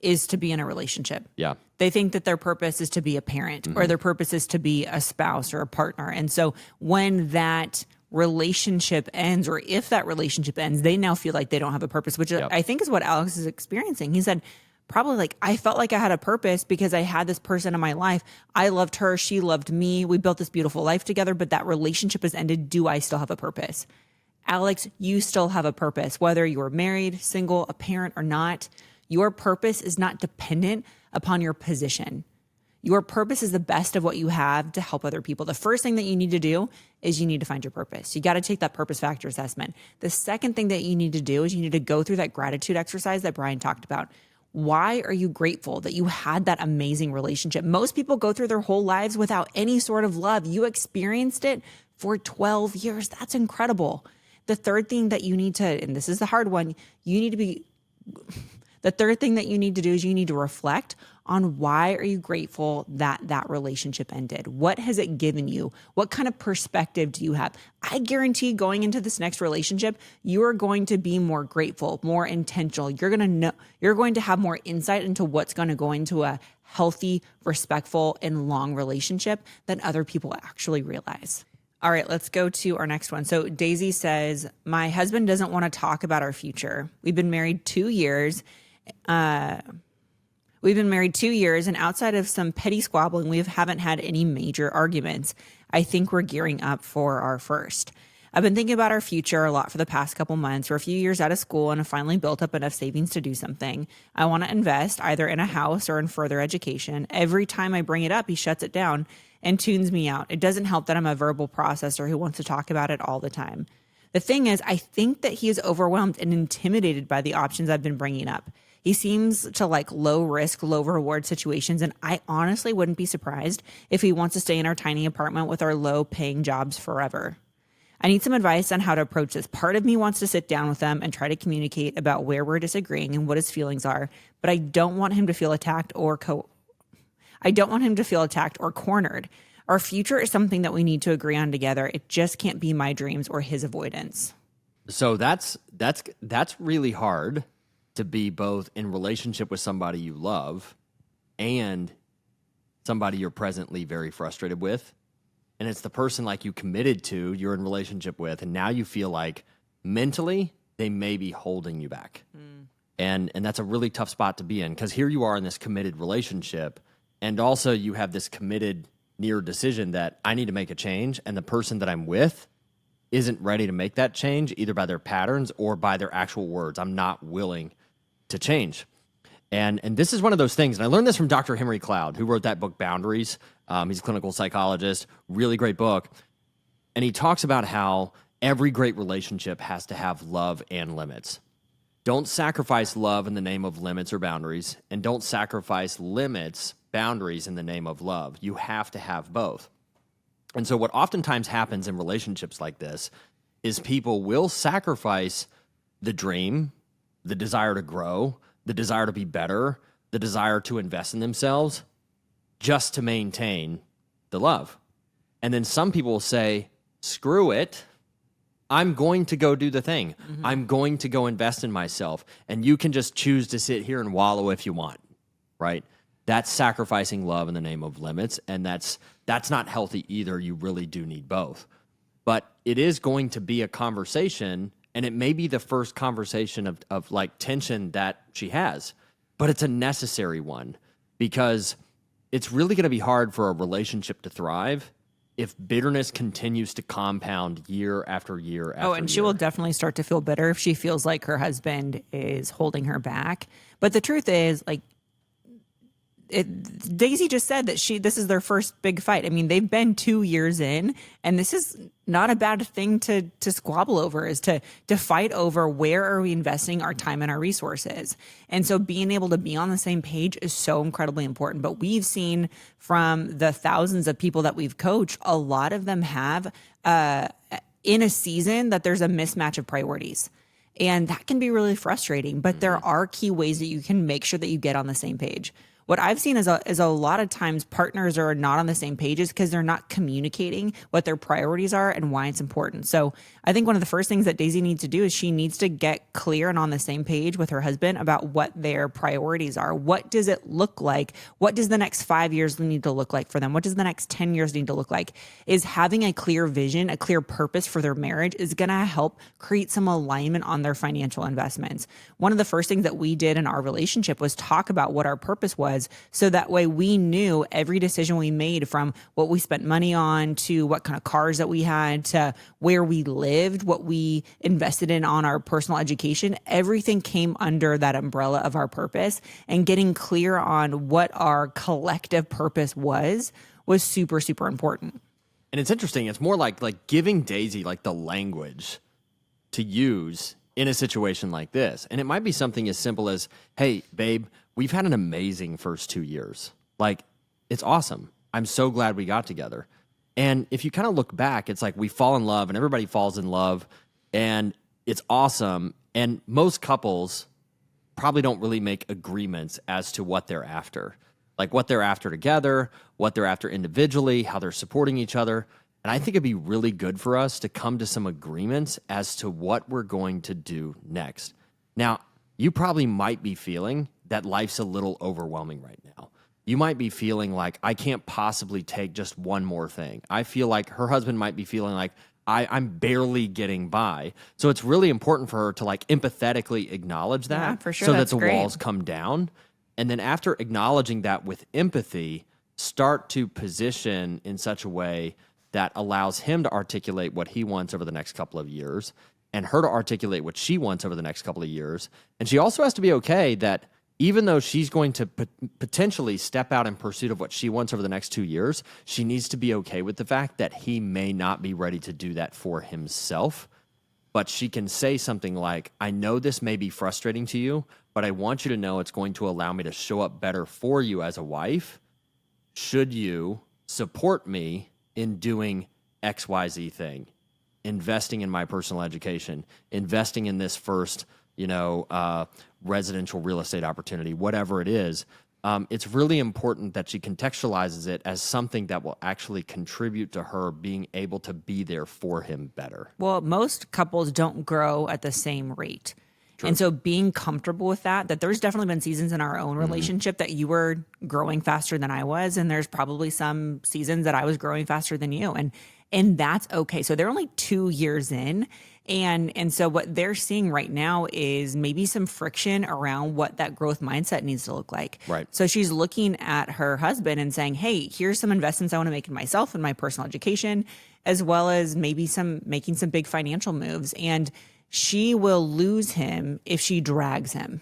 S2: is to be in a relationship.
S1: Yeah.
S2: They think that their purpose is to be a parent or their purpose is to be a spouse or a partner. And so when that relationship ends, or if that relationship ends, they now feel like they don't have a purpose, which I think is what Alex is experiencing. He said, probably like, I felt like I had a purpose because I had this person in my life. I loved her. She loved me. We built this beautiful life together, but that relationship has ended. Do I still have a purpose? Alex, you still have a purpose, whether you're married, single, a parent or not. Your purpose is not dependent upon your position. Your purpose is the best of what you have to help other people. The first thing that you need to do is you need to find your purpose. You got to take that purpose factor assessment. The second thing that you need to do is you need to go through that gratitude exercise that Brian talked about. Why are you grateful that you had that amazing relationship? Most people go through their whole lives without any sort of love. You experienced it for 12 years. That's incredible. The third thing that you need to, and this is the hard one, the third thing that you need to do is you need to reflect on why are you grateful that that relationship ended? What has it given you? What kind of perspective do you have? I guarantee going into this next relationship, you are going to be more grateful, more intentional. You're going to have more insight into what's going to go into a healthy, respectful, and long relationship than other people actually realize. All right, let's go to our next one. So Daisy says, my husband doesn't want to talk about our future. We've been married 2 years. And outside of some petty squabbling, we haven't had any major arguments. I think we're gearing up for our first. I've been thinking about our future a lot for the past couple months. We're a few years out of school and have finally built up enough savings to do something. I want to invest either in a house or in further education. Every time I bring it up, he shuts it down and tunes me out. It doesn't help that I'm a verbal processor who wants to talk about it all the time. The thing is, I think that he is overwhelmed and intimidated by the options I've been bringing up. He seems to like low risk, low reward situations, and I honestly wouldn't be surprised if he wants to stay in our tiny apartment with our low paying jobs forever. I need some advice on how to approach this. Part of me wants to sit down with him and try to communicate about where we're disagreeing and what his feelings are, but I don't want him to feel attacked or cornered. Our future is something that we need to agree on together. It just can't be my dreams or his avoidance.
S1: So that's really hard to be both in relationship with somebody you love and somebody you're presently very frustrated with. And it's the person like you committed to, you're in relationship with, and now you feel like mentally they may be holding you back. And that's a really tough spot to be in, because here you are in this committed relationship, and also you have this committed near decision that I need to make a change, and the person that I'm with isn't ready to make that change, either by their patterns or by their actual words. I'm not willing to change. And this is one of those things, and I learned this from Dr. Henry Cloud, who wrote that book, Boundaries. He's a clinical psychologist, really great book. And he talks about how every great relationship has to have love and limits. Don't sacrifice love in the name of limits or boundaries, and don't sacrifice boundaries in the name of love. You have to have both. And so what oftentimes happens in relationships like this is people will sacrifice the dream, the desire to grow, the desire to be better, the desire to invest in themselves, just to maintain the love. And then some people will say, screw it, I'm going to go do the thing. I'm going to go invest in myself. And you can just choose to sit here and wallow if you want, right? That's sacrificing love in the name of limits, and that's not healthy either. You really do need both. But it is going to be a conversation, and it may be the first conversation of like tension that she has, but it's a necessary one, because it's really going to be hard for a relationship to thrive if bitterness continues to compound year after year after year.
S2: Oh, and she will definitely start to feel bitter if she feels like her husband is holding her back. But the truth is, like, Daisy just said that this is their first big fight. I mean, they've been 2 years in, and this is not a bad thing to squabble over, is to fight over where are we investing our time and our resources. And so being able to be on the same page is so incredibly important. But we've seen from the thousands of people that we've coached, a lot of them have in a season that there's a mismatch of priorities. And that can be really frustrating, but there are key ways that you can make sure that you get on the same page. What I've seen is a lot of times partners are not on the same pages because they're not communicating what their priorities are and why it's important. So I think one of the first things that Daisy needs to do is she needs to get clear and on the same page with her husband about what their priorities are. What does it look like? What does the next 5 years need to look like for them? What does the next 10 years need to look like? Is having a clear vision, a clear purpose for their marriage is going to help create some alignment on their financial investments. One of the first things that we did in our relationship was talk about what our purpose was was. So that way we knew every decision we made, from what we spent money on to what kind of cars that we had to where we lived, what we invested in on our personal education, everything came under that umbrella of our purpose. And getting clear on what our collective purpose was super, super important.
S1: And it's interesting. It's more like giving Daisy like the language to use in a situation like this. And it might be something as simple as, hey, babe, we've had an amazing first 2 years. Like, it's awesome. I'm so glad we got together. And if you kind of look back, it's like we fall in love and everybody falls in love and it's awesome. And most couples probably don't really make agreements as to what they're after, like what they're after together, what they're after individually, how they're supporting each other. And I think it'd be really good for us to come to some agreements as to what we're going to do next. Now, you probably might be feeling that life's a little overwhelming right now. You might be feeling like, I can't possibly take just one more thing. I feel like her husband might be feeling like, I'm barely getting by. So it's really important for her to like empathetically acknowledge that,
S2: Yeah, for sure.
S1: so that
S2: That's
S1: the
S2: great.
S1: walls come down. And then after acknowledging that with empathy, start to position in such a way that allows him to articulate what he wants over the next couple of years and her to articulate what she wants over the next couple of years. And she also has to be okay that even though she's going to potentially step out in pursuit of what she wants over the next 2 years, she needs to be okay with the fact that he may not be ready to do that for himself. But she can say something like, I know this may be frustrating to you, but I want you to know it's going to allow me to show up better for you as a wife. Should you support me in doing XYZ thing, investing in my personal education, investing in this first, residential real estate opportunity, whatever it is, it's really important that she contextualizes it as something that will actually contribute to her being able to be there for him better.
S2: Well, most couples don't grow at the same rate.
S1: True.
S2: And so being comfortable with that there's definitely been seasons in our own relationship that you were growing faster than I was. And there's probably some seasons that I was growing faster than you. And that's okay. So they're only 2 years in. And so what they're seeing right now is maybe some friction around what that growth mindset needs to look like.
S1: Right.
S2: So she's looking at her husband and saying, hey, here's some investments I want to make in myself and my personal education, as well as maybe making some big financial moves. And she will lose him if she drags him.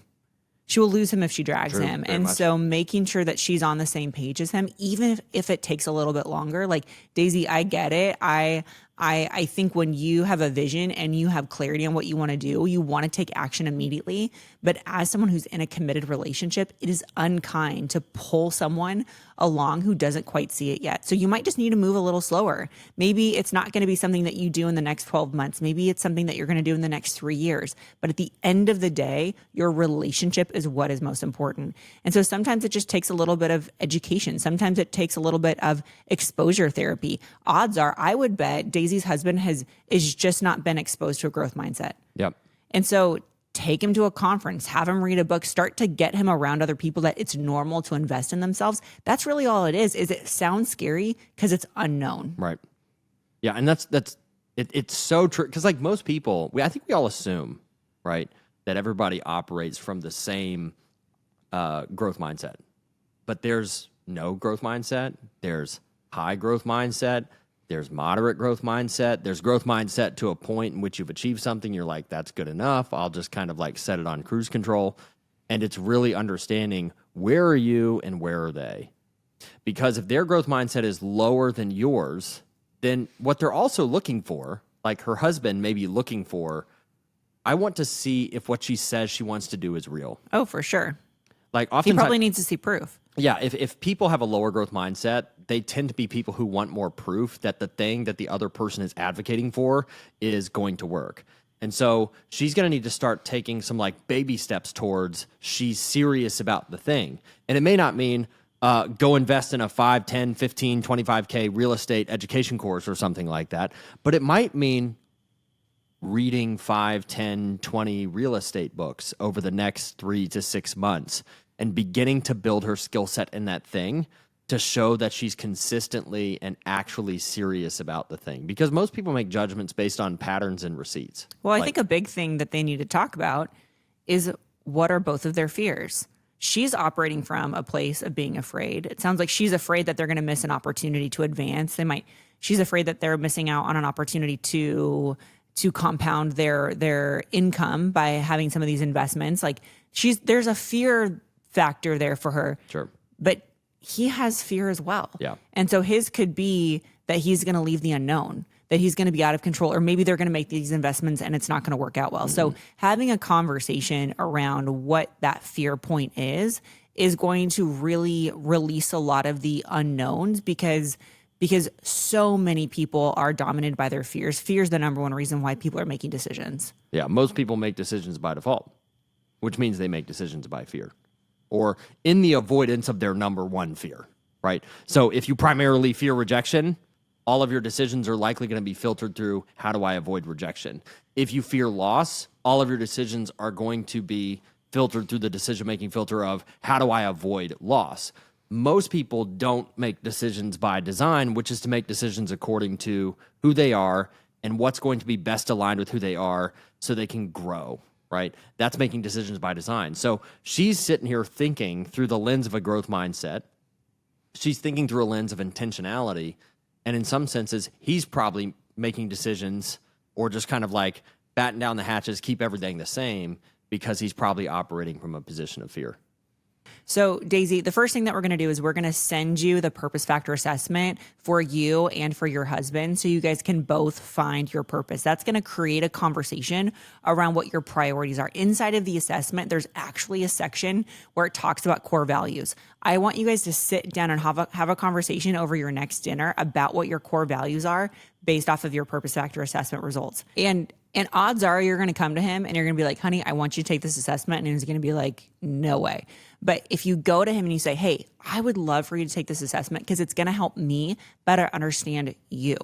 S2: She will lose him if she drags
S1: True,
S2: him.
S1: very
S2: And
S1: much.
S2: so making sure that she's on the same page as him, even if it takes a little bit longer. Like, Daisy, I get it. I think when you have a vision and you have clarity on what you want to do, you want to take action immediately. But as someone who's in a committed relationship, it is unkind to pull someone along who doesn't quite see it yet. So you might just need to move a little slower. Maybe it's not going to be something that you do in the next 12 months. Maybe it's something that you're going to do in the next 3 years. But at the end of the day, your relationship is what is most important. And so sometimes it just takes a little bit of education. Sometimes it takes a little bit of exposure therapy. Odds are, I would bet Daisy's husband is just not been exposed to a growth mindset.
S1: Yep.
S2: And so take him to a conference, have him read a book, start to get him around other people that it's normal to invest in themselves. That's really all it is it sounds scary because it's unknown.
S1: Right. Yeah, and it's so true, because like most people, I think we all assume, right, that everybody operates from the same growth mindset. But there's no growth mindset. There's high growth mindset. There's moderate growth mindset. There's growth mindset to a point in which you've achieved something. You're like, that's good enough. I'll just kind of like set it on cruise control. And it's really understanding, where are you and where are they? Because if their growth mindset is lower than yours, then what they're also looking for, like her husband may be looking for, I want to see if what she says she wants to do is real.
S2: Oh, for sure.
S1: Like
S2: He
S1: oftentimes,
S2: probably needs to see proof.
S1: yeah, if people have a lower growth mindset, they tend to be people who want more proof that the thing that the other person is advocating for is going to work. And so she's going to need to start taking some like baby steps towards she's serious about the thing. And it may not mean go invest in a 5, 10, 15, 25K real estate education course or something like that. But it might mean reading 5, 10, 20 real estate books over the next 3 to 6 months and beginning to build her skill set in that thing to show that she's consistently and actually serious about the thing. Because most people make judgments based on patterns and receipts.
S2: Well, I think a big thing that they need to talk about is, what are both of their fears? she's operating from a place of being afraid. It sounds like she's afraid that they're going to miss an opportunity to advance. She's afraid that they're missing out on an opportunity to compound their income by having some of these investments. Like there's a fear factor there for her.
S1: Sure.
S2: But he has fear as well.
S1: Yeah.
S2: And so his could be that he's going to leave the unknown, that he's going to be out of control, or maybe they're going to make these investments and it's not going to work out well. Mm-hmm. So having a conversation around what that fear point is going to really release a lot of the unknowns because so many people are dominated by their fears. Fear is the number one reason why people are making decisions.
S1: Yeah, most people make decisions by default, which means they make decisions by fear or in the avoidance of their number one fear, right? So if you primarily fear rejection, all of your decisions are likely going to be filtered through how do I avoid rejection. If you fear loss, all of your decisions are going to be filtered through the decision-making filter of how do I avoid loss. Most people don't make decisions by design, which is to make decisions according to who they are and what's going to be best aligned with who they are so they can grow, right? That's making decisions by design. So she's sitting here thinking through the lens of a growth mindset. She's thinking through a lens of intentionality. And in some senses, he's probably making decisions or just kind of like batten down the hatches, keep everything the same because he's probably operating from a position of fear.
S2: So Daisy, the first thing that we're going to do is we're going to send you the purpose factor assessment for you and for your husband so you guys can both find your purpose. That's going to create a conversation around what your priorities are. Inside of the assessment, there's actually a section where it talks about core values. I want you guys to sit down and have a conversation over your next dinner about what your core values are based off of your purpose factor assessment results. And odds are you're going to come to him and you're going to be like, honey, I want you to take this assessment. And he's going to be like, no way. But if you go to him and you say, hey, I would love for you to take this assessment because it's going to help me better understand you.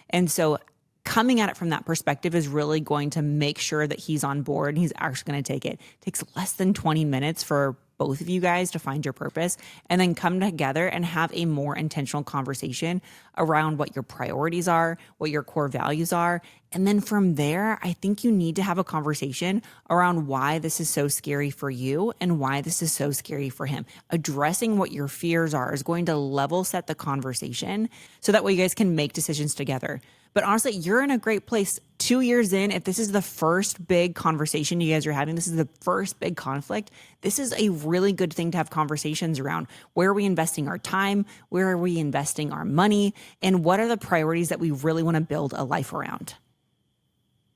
S2: And so coming at it from that perspective is really going to make sure that he's on board and he's actually going to take it. It takes less than 20 minutes for both of you guys to find your purpose and then come together and have a more intentional conversation around what your priorities are, what your core values are. And then from there, I think you need to have a conversation around why this is so scary for you and why this is so scary for him. Addressing what your fears are is going to level set the conversation so that way you guys can make decisions together. But honestly, you're in a great place 2 years in. If this is the first big conversation you guys are having, this is the first big conflict, this is a really good thing to have conversations around. Where are we investing our time? Where are we investing our money? And what are the priorities that we really want to build a life around?